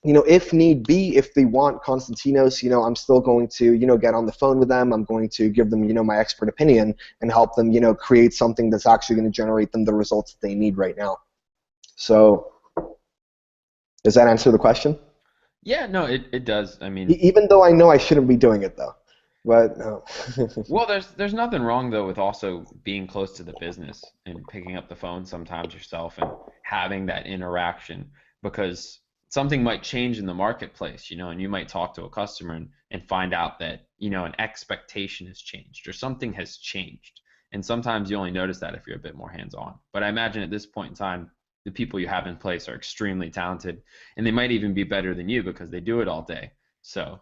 if need be, if they want Konstantinos, I'm still going to, get on the phone with them. I'm going to give them, my expert opinion and help them, create something that's actually going to generate them the results that they need right now. So, does that answer the question? Yeah, no, it does. I mean, Even though I know I shouldn't be doing it, though. But no. well, there's nothing wrong though with also being close to the business and picking up the phone sometimes yourself and having that interaction, because something might change in the marketplace, and you might talk to a customer and find out that, an expectation has changed or something has changed. And sometimes you only notice that if you're a bit more hands-on. But I imagine at this point in time, the people you have in place are extremely talented, and they might even be better than you because they do it all day. So,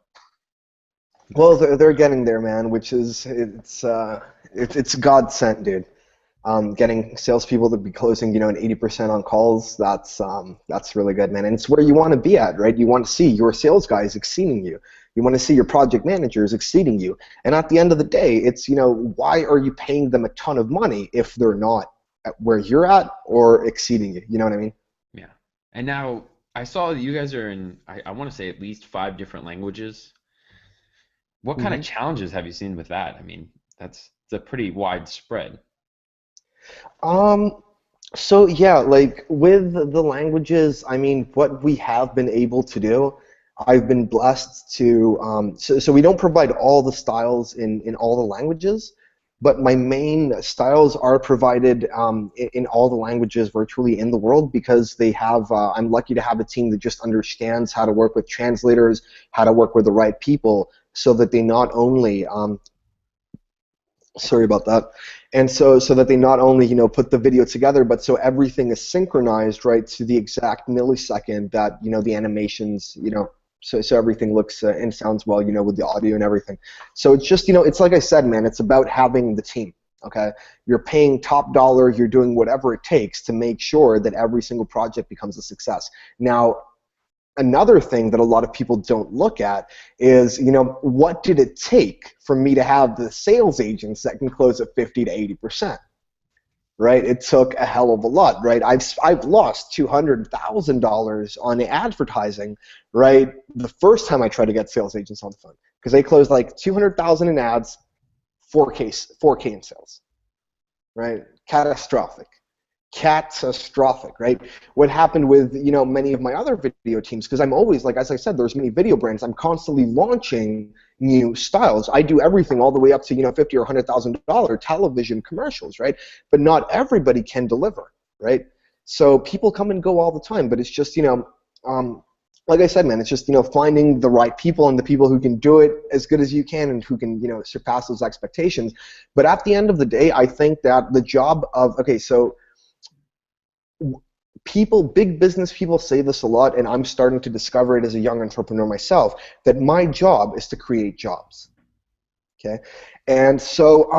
Well, they're getting there, man. Which is it's God sent, dude. Getting salespeople to be closing, an 80% on calls. That's really good, man. And it's where you want to be at, right? You want to see your sales guys exceeding you. You want to see your project managers exceeding you. And at the end of the day, it's, why are you paying them a ton of money if they're not at where you're at or exceeding you? You know what I mean? yeah. And now I saw that you guys are in, I want to say at least 5 different languages. What kind of hmm challenges have you seen with that? I mean, it's a pretty widespread. Um, so yeah, like with the languages, I mean, what we have been able to do, I've been blessed to, so we don't provide all the styles in all the languages, but my main styles are provided in all the languages virtually in the world, because they have, I'm lucky to have a team that just understands how to work with translators, how to work with the right people, so that they not only, sorry about that. And so that they not only, put the video together, but so everything is synchronized, right, to the exact millisecond that, the animations, so everything looks and sounds well, with the audio and everything. So it's just, it's like I said, man, it's about having the team. Okay, you're paying top dollar, you're doing whatever it takes to make sure that every single project becomes a success. Now, another thing that a lot of people don't look at is, what did it take for me to have the sales agents that can close at 50 to 80%? Right? It took a hell of a lot, right? I've lost $200,000 on advertising, right? The first time I tried to get sales agents on the phone, because they closed like 200,000 in ads, 4K in sales, right? Catastrophic, right? What happened with, many of my other video teams, because I'm always, like, as I said, there's many video brands, I'm constantly launching new styles. I do everything all the way up to, $50 or $100,000 television commercials, right? But not everybody can deliver, right? So people come and go all the time, but it's just, like I said, man, it's just, finding the right people and the people who can do it as good as you can and who can, surpass those expectations. But at the end of the day, I think that the job of, okay, so big business people say this a lot, and I'm starting to discover it as a young entrepreneur myself, that my job is to create jobs. Okay, and so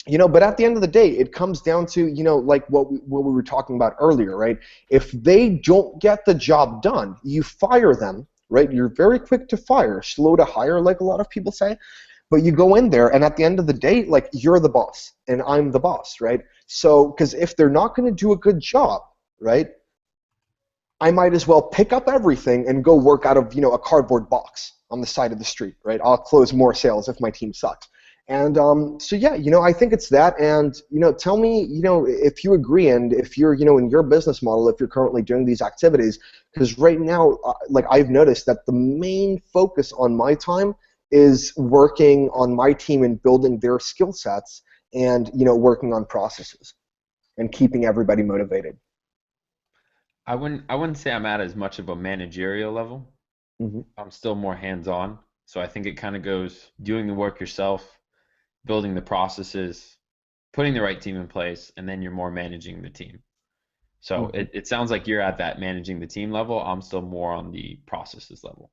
but at the end of the day, it comes down to, like what we were talking about earlier, right? If they don't get the job done, you fire them, right? You're very quick to fire, slow to hire, like a lot of people say. But you go in there, and at the end of the day, like, you're the boss, and I'm the boss, right? So, because if they're not going to do a good job, right, I might as well pick up everything and go work out of, a cardboard box on the side of the street, right? I'll close more sales if my team sucks. And so yeah, I think it's that. And tell me, if you agree, and if you're, in your business model, if you're currently doing these activities, because right now, like, I've noticed that the main focus on my time is working on my team and building their skill sets, and working on processes and keeping everybody motivated. I wouldn't say I'm at as much of a managerial level. hmm I'm still more hands-on. So I think it kind of goes doing the work yourself, building the processes, putting the right team in place, and then you're more managing the team. So hmm it sounds like you're at that managing the team level. I'm still more on the processes level.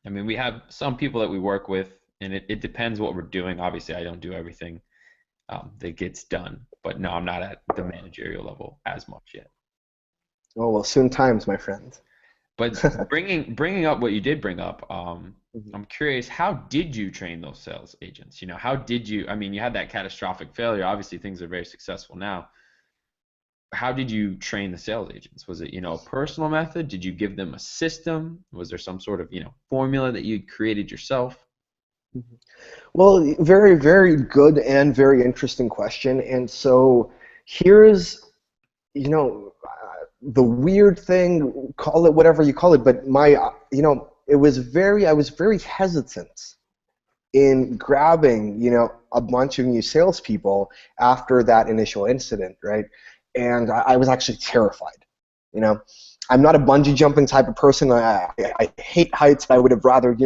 I mean, we have some people that we work with, and it depends what we're doing. Obviously, I don't do everything that gets done, but no, I'm not at the managerial level as much yet. Oh well, soon times, my friend. But bringing up what you did bring up, Mhm. I'm curious, how did you train those sales agents? You know, how did you, I mean, you had that catastrophic failure. Obviously, things are very successful now. How did you train the sales agents? Was it, a personal method? Did you give them a system? Was there some sort of, formula that you created yourself? Well, very, very good and very interesting question. And so here's, the weird thing, call it whatever you call it, but I was very hesitant in grabbing, a bunch of new salespeople after that initial incident, right? And I was actually terrified. You know, I'm not a bungee jumping type of person. I hate heights. I would have rather,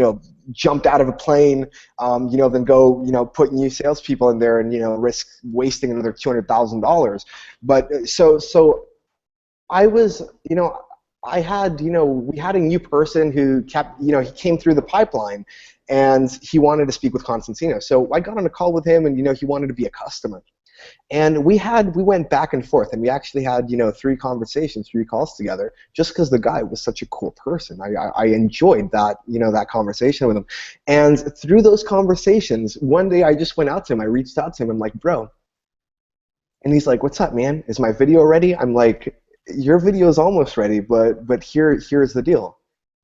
jumped out of a plane, than go, put new salespeople in there and, risk wasting another $200,000. But so I was, I had, we had a new person who kept, he came through the pipeline, and he wanted to speak with Konstantinos. So I got on a call with him, and he wanted to be a customer. And we went back and forth, and we actually had, 3 conversations, 3 calls together, just because the guy was such a cool person. I enjoyed that, that conversation with him. And through those conversations, one day I just went out to him. I reached out to him. I'm like, bro. And he's like, what's up, man? Is my video ready? I'm like, your video is almost ready, but here's the deal.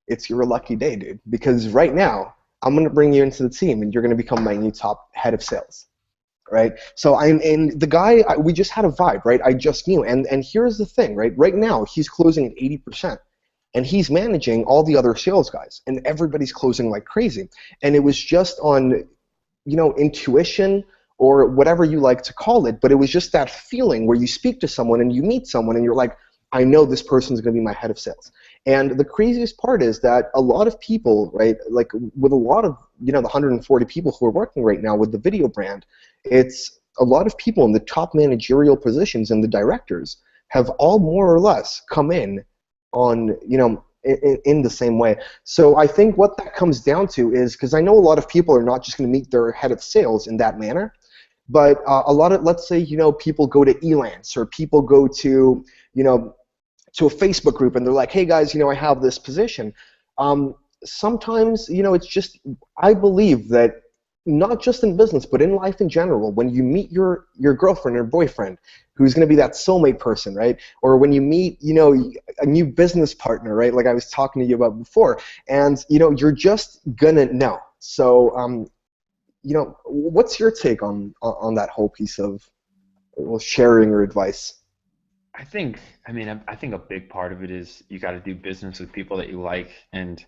It's your lucky day, dude. Because right now, I'm gonna bring you into the team, and you're gonna become my new top head of sales, right? So and the guy, we just had a vibe, right? I just knew, and here's the thing, right? Right now, he's closing at 80%, and he's managing all the other sales guys, and everybody's closing like crazy. And it was just on, intuition or whatever you like to call it, but it was just that feeling where you speak to someone and you meet someone and you're like, I know this person's going to be my head of sales. And the craziest part is that a lot of people, right, like with a lot of, the 140 people who are working right now with the video brand, it's a lot of people in the top managerial positions and the directors have all more or less come in on, in the same way. So I think what that comes down to is, because I know a lot of people are not just going to meet their head of sales in that manner, but a lot of, let's say, people go to Elance, or people go to, to a Facebook group, and they're like, hey guys, I have this position. Sometimes, it's just, I believe that not just in business, but in life in general, when you meet your girlfriend or boyfriend, who's going to be that soulmate person, right? Or when you meet, a new business partner, right? Like I was talking to you about before, and, you're just going to know. So, what's your take on that whole piece of, well, sharing or advice? I think a big part of it is you got to do business with people that you like. And,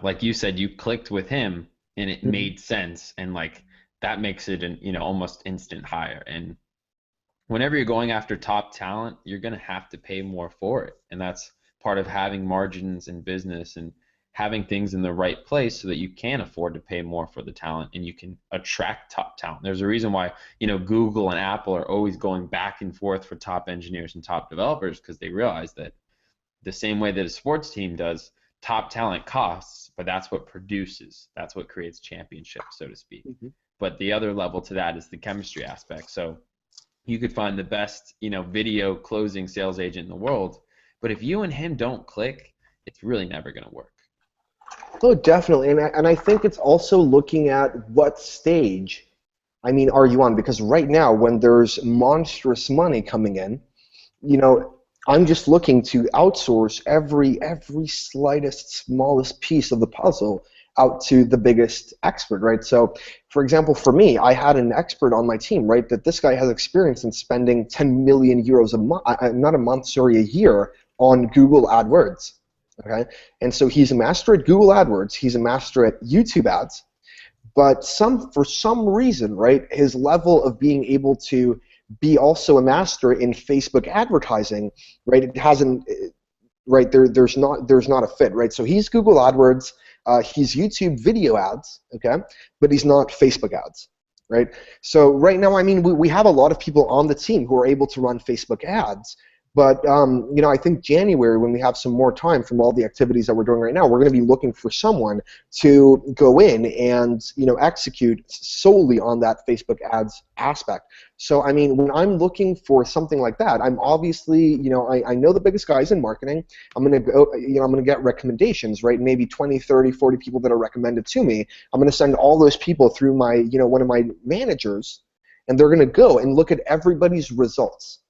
like you said, you clicked with him and it Mhm. made sense. And like that makes it an, almost instant hire. And whenever you're going after top talent, you're going to have to pay more for it. And that's part of having margins in business and having things in the right place so that you can afford to pay more for the talent and you can attract top talent. There's a reason why, Google and Apple are always going back and forth for top engineers and top developers, because they realize that the same way that a sports team does, top talent costs, but that's what produces. That's what creates championships, so to speak. Mhm. But the other level to that is the chemistry aspect. So you could find the best, video closing sales agent in the world, but if you and him don't click, it's really never going to work. Oh, definitely, and I think it's also looking at what stage, are you on? Because right now, when there's monstrous money coming in, you know, I'm just looking to outsource every slightest, smallest piece of the puzzle out to the biggest expert, right? So, for example, for me, I had an expert on my team, right? That this guy has experience in spending 10 million euros a month, not a month, sorry, a year on Google AdWords. Okay, and so he's a master at Google AdWords. He's a master at YouTube ads. But for some reason, right, his level of being able to be also a master in Facebook advertising, right, it hasn't, right, there's not a fit, right? So he's Google AdWords, he's YouTube video ads, okay, but he's not Facebook ads, right? So right now, we have a lot of people on the team who are able to run Facebook ads, But I think January, when we have some more time from all the activities that we're doing right now, we're going to be looking for someone to go in and execute solely on that Facebook ads aspect. So I mean, when I'm looking for something like that, I'm obviously I know the biggest guys in marketing. I'm going to go I'm going to get recommendations, right? Maybe 20, 30, 40 people that are recommended to me. I'm going to send all those people through my one of my managers, and they're going to go and look at everybody's results.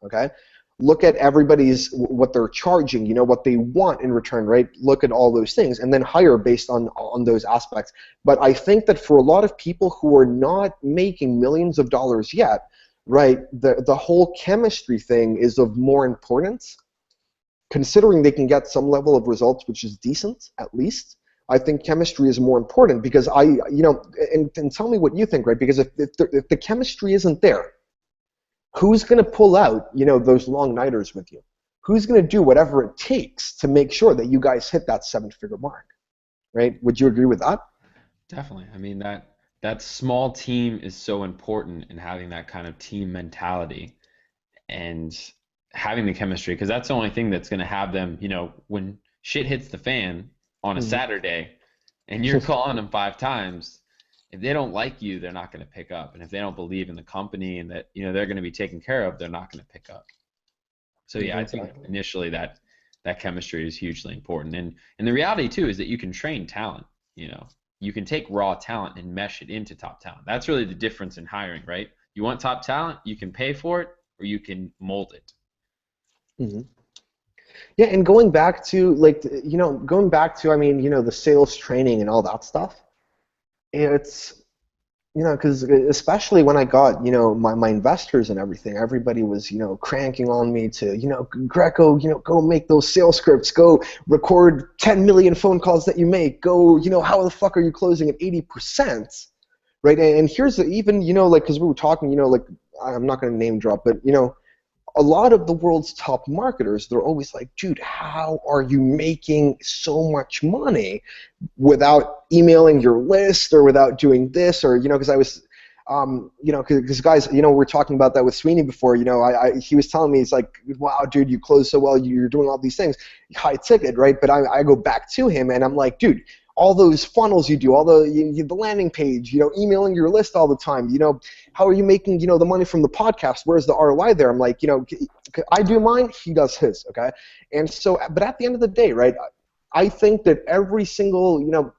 Okay. Look at everybody's what they're charging, what they want in return, right? Look at all those things, and then hire based on those aspects. But I think that for a lot of people who are not making millions of dollars yet, right, the whole chemistry thing is of more importance. Considering they can get some level of results, which is decent at least, I think chemistry is more important because and tell me what you think, right? Because if the chemistry isn't there, who's going to pull out, those long-nighters with you? Who's going to do whatever it takes to make sure that you guys hit that seven-figure mark, right? Would you agree with that? Definitely. I mean that small team is so important in having that kind of team mentality and having the chemistry, because that's the only thing that's going to have them, when shit hits the fan on a Mhm. Saturday and you're calling them 5 times, if they don't like you, they're not going to pick up. And if they don't believe in the company and that, they're going to be taken care of, they're not going to pick up. So yeah, I think Exactly. initially that chemistry is hugely important. And the reality too is that you can train talent, you know. You can take raw talent and mesh it into top talent. That's really the difference in hiring, right? You want top talent, you can pay for it or you can mold it. Mhm. Yeah, and going back to I mean, the sales training and all that stuff, it's because especially when I got, my investors and everything, everybody was, cranking on me to, Greco, go make those sales scripts, go record 10 million phone calls that you make, go, how the fuck are you closing at 80%, right? And here's even, like, because we were talking, like, I'm not going to name drop, but, a lot of the world's top marketers, they're always like, dude, how are you making so much money without emailing your list or without doing this? Or, because I was, because guys, we're talking about that with Sweeney before, he was telling me, he's like, wow, dude, you close so well, you're doing all these things, high ticket, right? But I go back to him and I'm like, dude, all those funnels you do, all the landing page, emailing your list all the time, how are you making, the money from the podcast? Where's the ROI there? I'm like, I do mine, he does his, okay? And so, but at the end of the day, right, I think that every single,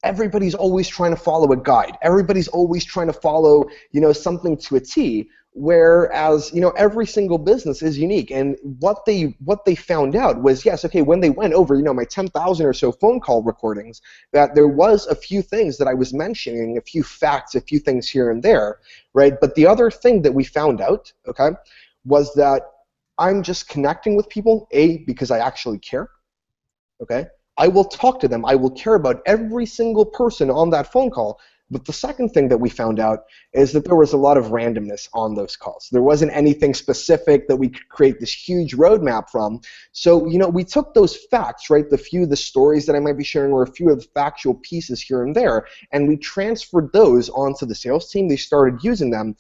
everybody's always trying to follow a guide. Everybody's always trying to follow, something to a T. Whereas, every single business is unique. And what they found out was, yes, okay, when they went over, my 10,000 or so phone call recordings, that there was a few things that I was mentioning, a few facts, a few things here and there, right? But the other thing that we found out, okay, was that I'm just connecting with people, A, because I actually care, okay? I will talk to them. I will care about every single person on that phone call. But the second thing that we found out is that there was a lot of randomness on those calls. There wasn't anything specific that we could create this huge roadmap from. So, we took those facts, right, the stories that I might be sharing or a few of the factual pieces here and there, and we transferred those onto the sales team. They started using them.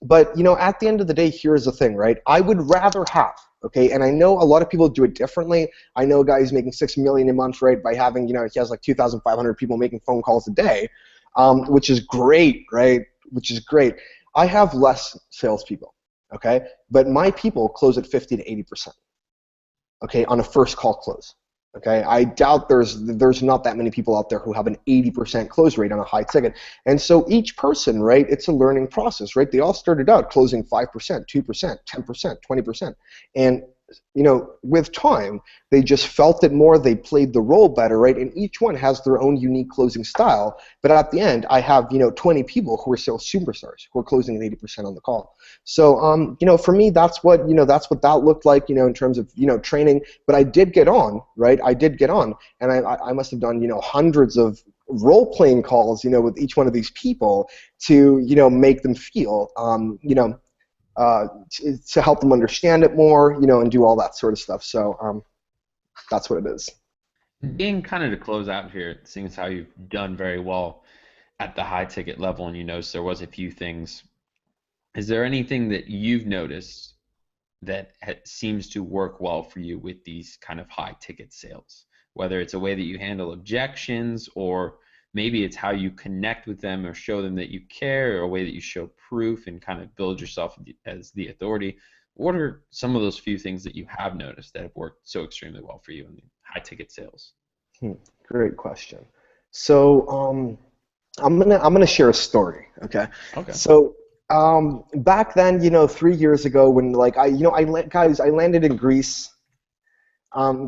But, at the end of the day, here's the thing, right? I would rather have, okay, and I know a lot of people do it differently. I know a guy who's making $6 million a month, right, by having, he has like 2,500 people making phone calls a day, which is great, right? Which is great. I have less salespeople, okay, but my people close at 50 to 80%, okay, on a first call close. Okay, I doubt there's not that many people out there who have an 80% close rate on a high ticket. And so each person, right, it's a learning process, right? They all started out closing 5%, 2%, 10%, 20%. And with time, they just felt it more, they played the role better, right? And each one has their own unique closing style. But at the end, I have, 20 people who are sales superstars who are closing at 80% on the call. So, for me, that's what that looked like, in terms of, training. But I did get on, right? I did get on, and I must have done, hundreds of role-playing calls, with each one of these people to, make them feel, to help them understand it more, and do all that sort of stuff. So that's what it is. Being kind of to close out here, seeing as how you've done very well at the high ticket level and you noticed there was a few things, is there anything that you've noticed that seems to work well for you with these kind of high ticket sales? Whether it's a way that you handle objections, or maybe it's how you connect with them or show them that you care, or a way that you show proof and kind of build yourself as the authority. What are some of those few things that you have noticed that have worked so extremely well for you in the high ticket sales? Great question. So I'm gonna share a story. Okay. Okay. So back then, 3 years ago, when like I landed in Greece.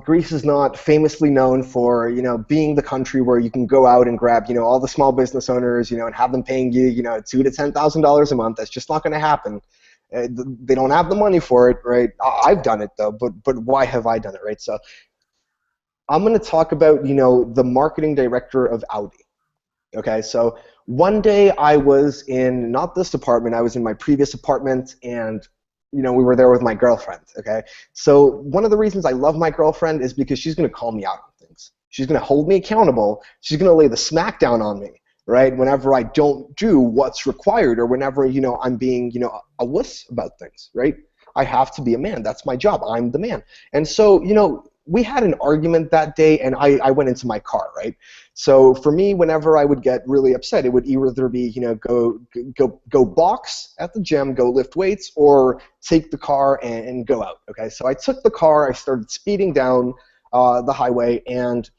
Greece is not famously known for, being the country where you can go out and grab, all the small business owners, and have them paying you, $2,000 to $10,000 a month. That's just not going to happen. They don't have the money for it, right? I've done it though, but why have I done it, right? So I'm going to talk about, the marketing director of Audi. Okay, so one day I was in not this apartment, I was in my previous apartment, and we were there with my girlfriend. Okay, so one of the reasons I love my girlfriend is because she's going to call me out on things. She's going to hold me accountable. She's going to lay the smack down on me, right? Whenever I don't do what's required, or whenever I'm being a wuss about things, right? I have to be a man. That's my job. I'm the man. And so we had an argument that day, and I went into my car, right? So for me, whenever I would get really upset, it would either be, go box at the gym, go lift weights, or take the car and go out. Okay, so I took the car, I started speeding down the highway, and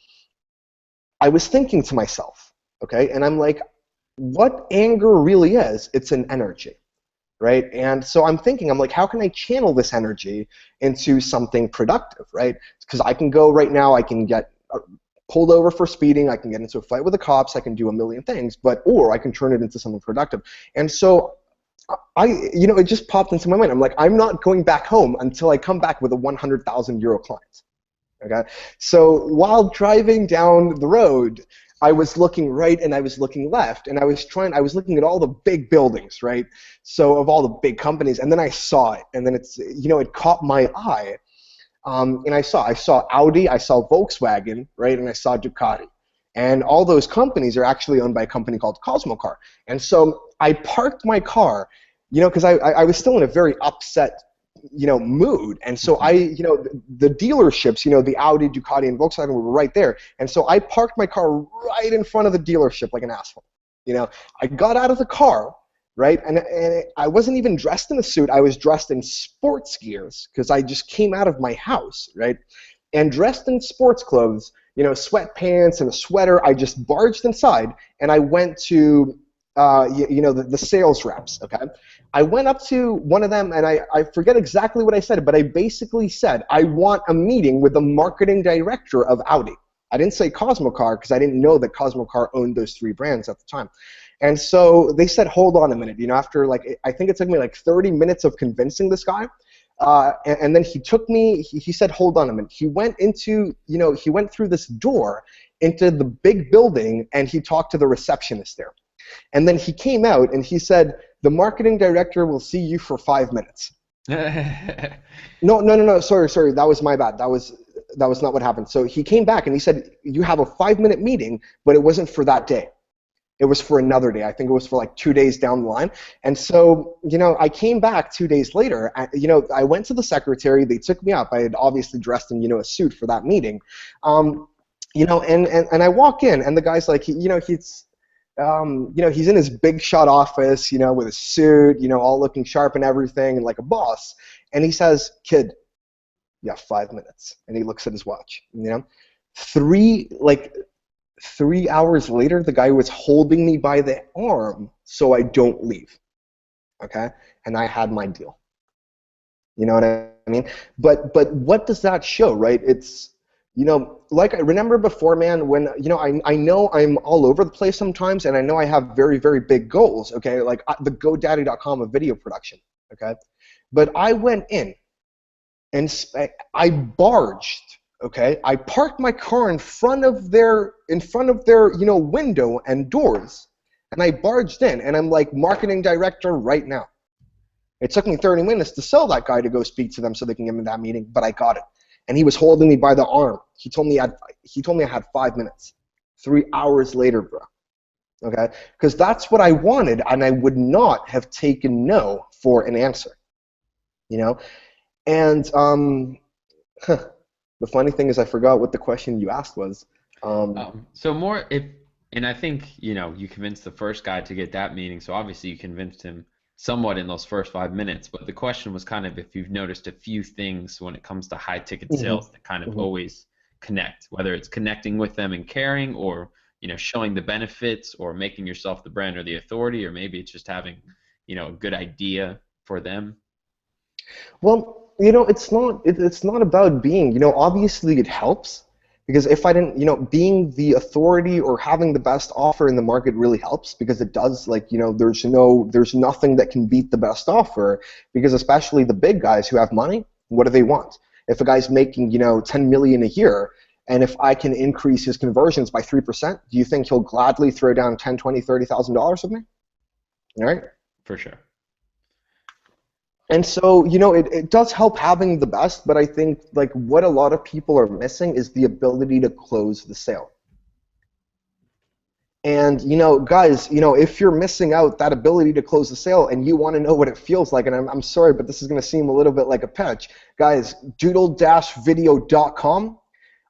I was thinking to myself, okay, and I'm like, what anger really is? It's an energy. Right? And so I'm thinking, I'm like, how can I channel this energy into something productive, right? Because I can go right now, I can get pulled over for speeding, I can get into a fight with the cops, I can do a million things, or I can turn it into something productive. And so it just popped into my mind. I'm like, I'm not going back home until I come back with a 100,000 euro client. Okay? So while driving down the road, I was looking right and I was looking left, and I was looking at all the big buildings, right? So of all the big companies, and then I saw it, and then it caught my eye, and I saw Audi, I saw Volkswagen, right, and I saw Ducati, and all those companies are actually owned by a company called Cosmocar. And so I parked my car, because I was still in a very upset mood, and so the dealerships, the Audi, Ducati, and Volkswagen were right there, and so I parked my car right in front of the dealership like an asshole. I got out of the car, right, and I wasn't even dressed in a suit. I was dressed in sports gears because I just came out of my house, right, and dressed in sports clothes, sweatpants and a sweater. I just barged inside, and I went to the sales reps, okay? I went up to one of them, and I forget exactly what I said, but I basically said, I want a meeting with the marketing director of Audi. I didn't say Cosmocar because I didn't know that Cosmocar owned those three brands at the time. And so they said, hold on a minute. After I think it took me 30 minutes of convincing this guy, and then he took me, he said, hold on a minute. He went he went through this door into the big building, and he talked to the receptionist there. And then he came out and he said, the marketing director will see you for 5 minutes. No, sorry, that was my bad. That was not what happened. So he came back and he said, you have a 5-minute meeting, but it wasn't for that day. It was for another day. I think it was for 2 days down the line. And so, I came back 2 days later. I went to the secretary. They took me up. I had obviously dressed in, a suit for that meeting. And I walk in, and the guy's like, he's in his big shot office, with a suit, all looking sharp and everything, and like a boss. And he says, kid, you have 5 minutes. And he looks at his watch. 3 hours later, the guy was holding me by the arm so I don't leave. Okay? And I had my deal. You know what I mean? But what does that show, right? It's, like I remember before, man, when, I know I'm all over the place sometimes, and I know I have very, very big goals, okay? Like the GoDaddy.com of video production, okay? But I went in, and I barged, okay? I parked my car in front of their window and doors, and I barged in, and I'm like, marketing director right now. It took me 30 minutes to sell that guy to go speak to them so they can give me that meeting, but I got it. And he was holding me by the arm. He told me I had 5 minutes. 3 hours later, bro. Okay? Because that's what I wanted, and I would not have taken no for an answer. And the funny thing is I forgot what the question you asked was. So more if, and I think, you convinced the first guy to get that meeting, so obviously you convinced him somewhat in those first 5 minutes, but the question was kind of if you've noticed a few things when it comes to high ticket Mhm, sales that kind of mhm. always connect, whether it's connecting with them and caring, or, showing the benefits, or making yourself the brand or the authority, or maybe it's just having, a good idea for them. Well, it's not about being, obviously it helps because if I didn't, being the authority or having the best offer in the market really helps because it does like, there's nothing that can beat the best offer because especially the big guys who have money, what do they want? If a guy's making, 10 million a year and if I can increase his conversions by 3%, do you think he'll gladly throw down 10, 20, $30,000 with me? All right. For sure. And so, it does help having the best, but I think like what a lot of people are missing is the ability to close the sale. And guys, if you're missing out that ability to close the sale and you want to know what it feels like, and I'm sorry, but this is going to seem a little bit like a pitch, guys, doodle-video.com.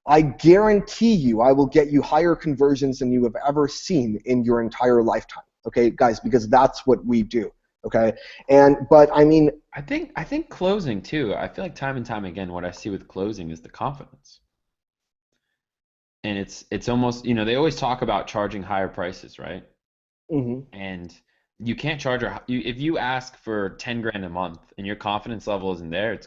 I guarantee you I will get you higher conversions than you have ever seen in your entire lifetime. Okay, guys, because that's what we do. Okay, but I mean, I think closing too. I feel like time and time again, what I see with closing is the confidence, and it's almost, they always talk about charging higher prices, right? mhm. And you can't charge if you ask for 10 grand a month and your confidence level isn't there, it's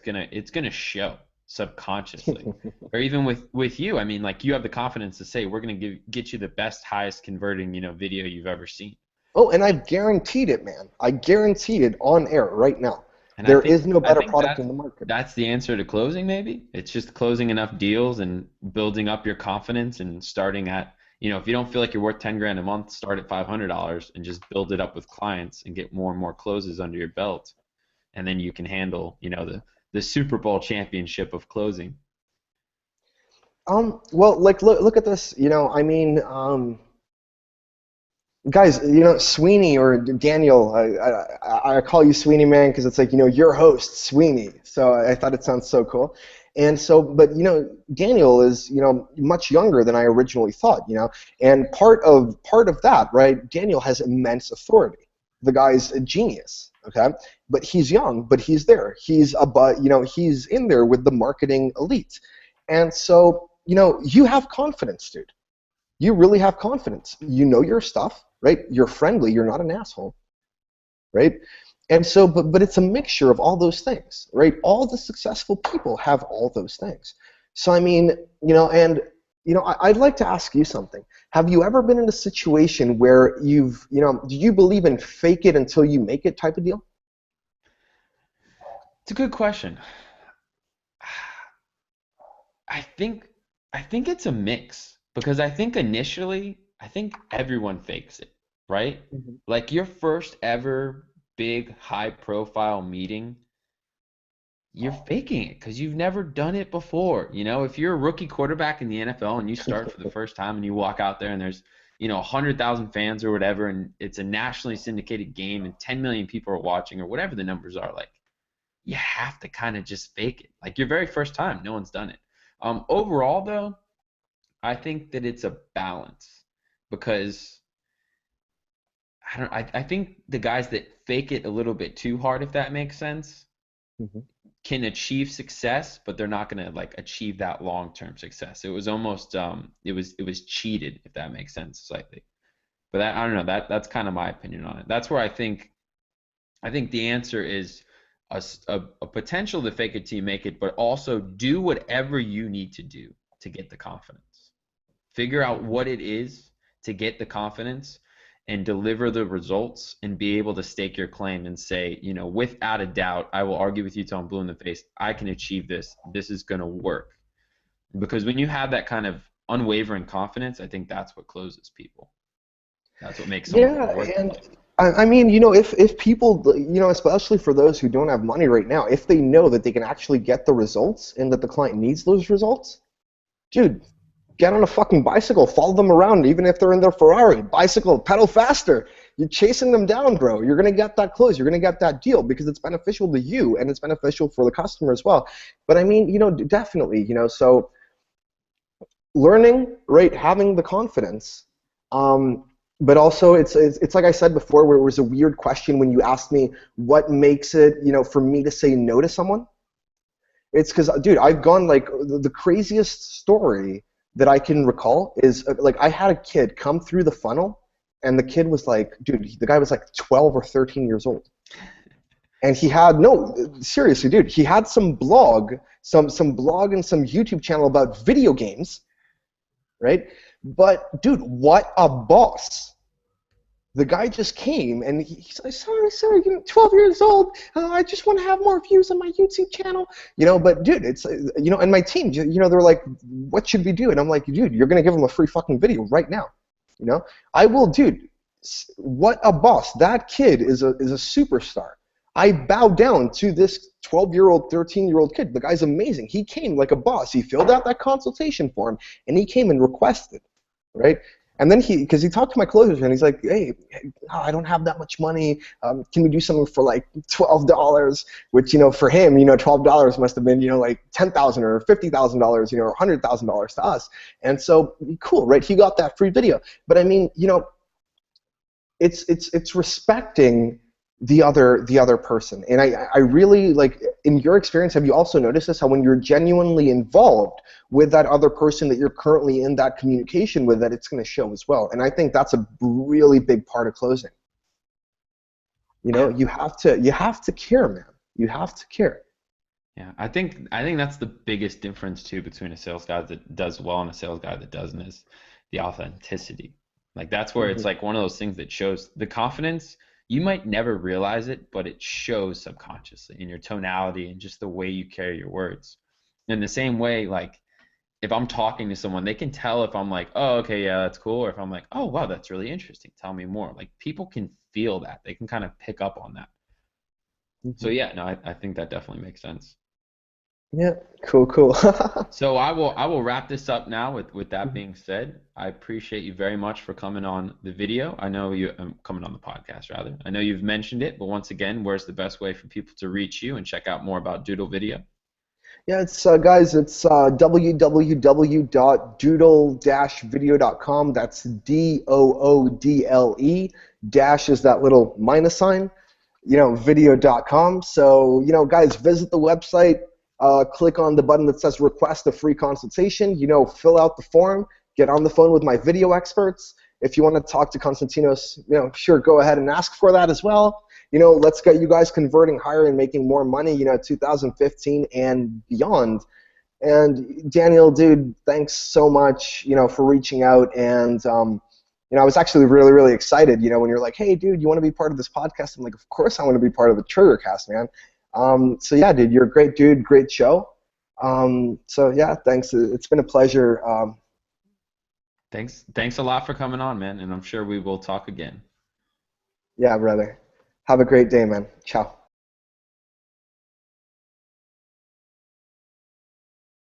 gonna show subconsciously. Or even with you, I mean, like, you have the confidence to say we're gonna get you the best, highest converting, video you've ever seen. Oh, and I've guaranteed it, man. I guaranteed it on air right now. And I There think is no I better think product that's in the market. that's the answer to closing, maybe. It's just closing enough deals and building up your confidence and starting at, if you don't feel like you're worth 10 grand a month, start at $500 and just build it up with clients and get more and more closes under your belt. And then you can handle, the Super Bowl championship of closing. Well, like look at this. I mean, guys, Sweeney or Daniel. I call you Sweeney, man, because it's like your host, Sweeney. So I thought it sounds so cool. And so, but Daniel is much younger than I originally thought. And part of that, right? Daniel has immense authority. The guy's a genius. Okay, but he's young, but he's there. He's he's in there with the marketing elite. And so, you have confidence, dude. You really have confidence. You know your stuff, right? You're friendly. You're not an asshole, right? And so, but it's a mixture of all those things, right? All the successful people have all those things. So I mean, I'd like to ask you something. Have you ever been in a situation where do you believe in fake it until you make it type of deal? It's a good question. I think I think it's a mix because I think initially I think everyone fakes it, right? Mhm. Like your first ever big high profile meeting, you're faking it because you've never done it before. If you're a rookie quarterback in the NFL and you start for the first time and you walk out there and there's, 100,000 fans or whatever, and it's a nationally syndicated game and 10 million people are watching or whatever the numbers are, like, you have to kind of just fake it. Like your very first time, no one's done it. Overall, though, I think that it's a balance because I think the guys that fake it a little bit too hard, if that makes sense, Mhm. can achieve success, but they're not gonna like achieve that long-term success. It was almost it was cheated, if that makes sense slightly. But I don't know. That's kind of my opinion on it. That's where I think the answer is a potential to fake it till you make it, but also do whatever you need to do to get the confidence. Figure out what it is to get the confidence and deliver the results and be able to stake your claim and say, without a doubt, I will argue with you till I'm blue in the face. I can achieve this. This is going to work. Because when you have that kind of unwavering confidence, I think that's what closes people. That's what makes someone Yeah, worth it. and I mean, if people, especially for those who don't have money right now, if they know that they can actually get the results and that the client needs those results, dude, get on a fucking bicycle, follow them around, even if they're in their Ferrari. Bicycle, pedal faster. you're chasing them down, bro. You're gonna get that close. You're gonna get that deal because it's beneficial to you and it's beneficial for the customer as well. But I mean, definitely, so learning, right? Having the confidence. But also, it's like I said before, where it was a weird question when you asked me what makes it, for me to say no to someone. It's because, dude, I've gone like the craziest story that I can recall is like I had a kid come through the funnel, and the kid was like, dude, the guy was like 12 or 13 years old, and he had seriously, dude, he had some blog, some blog and some YouTube channel about video games, right? But dude, what a boss! The guy just came and he's like, sorry, 12 years old. I just want to have more views on my YouTube channel. But dude, it's, and my team, they're like, what should we do? And I'm like, dude, you're going to give him a free fucking video right now. I will, dude, what a boss. That kid is a superstar. I bow down to this 12-year-old, 13-year-old kid. The guy's amazing. He came like a boss. He filled out that consultation form and he came and requested, right? And then because he talked to my closers and he's like, hey, I don't have that much money. Can we do something for like $12? Which, for him, $12 must have been, like $10,000 or $50,000, or $100,000 to us. And so, cool, right? He got that free video. But I mean, it's respecting the other person. And I really, like, in your experience, have you also noticed this, how when you're genuinely involved with that other person that you're currently in that communication with, that it's going to show as well? And I think that's a really big part of closing. You have to care, man. You have to care. Yeah, I think that's the biggest difference too between a sales guy that does well and a sales guy that doesn't, is the authenticity. Like that's where it's like one of those things that shows the confidence. You might never realize it, but it shows subconsciously in your tonality and just the way you carry your words. In the same way, like if I'm talking to someone, they can tell if I'm like, oh, okay, yeah, that's cool, or if I'm like, oh, wow, that's really interesting. Tell me more. Like people can feel that. They can kind of pick up on that. So yeah, no, I think that definitely makes sense. Yeah, cool. So I will wrap this up now with that being said. I appreciate you very much for coming on the video. I know you coming on the podcast rather. I know you've mentioned it, but once again, where's the best way for people to reach you and check out more about Doodle Video? Yeah, it's guys, it's www.doodle-video.com. That's DOODLE. Dash is that little minus sign. Video.com. So guys, visit the website. Click on the button that says request a free consultation, fill out the form, get on the phone with my video experts. If you want to talk to Konstantinos, sure, go ahead and ask for that as well. Let's get you guys converting higher and making more money, 2015 and beyond. And Daniel, dude, thanks so much, for reaching out. And, I was actually really, really excited, when you're like, hey, dude, you want to be part of this podcast? I'm like, of course I want to be part of the Triggercast, man. So yeah, dude, you're a great dude, great show. So yeah, thanks. It's been a pleasure. Thanks a lot for coming on, man, and I'm sure we will talk again. Yeah, brother. Have a great day, man. Ciao.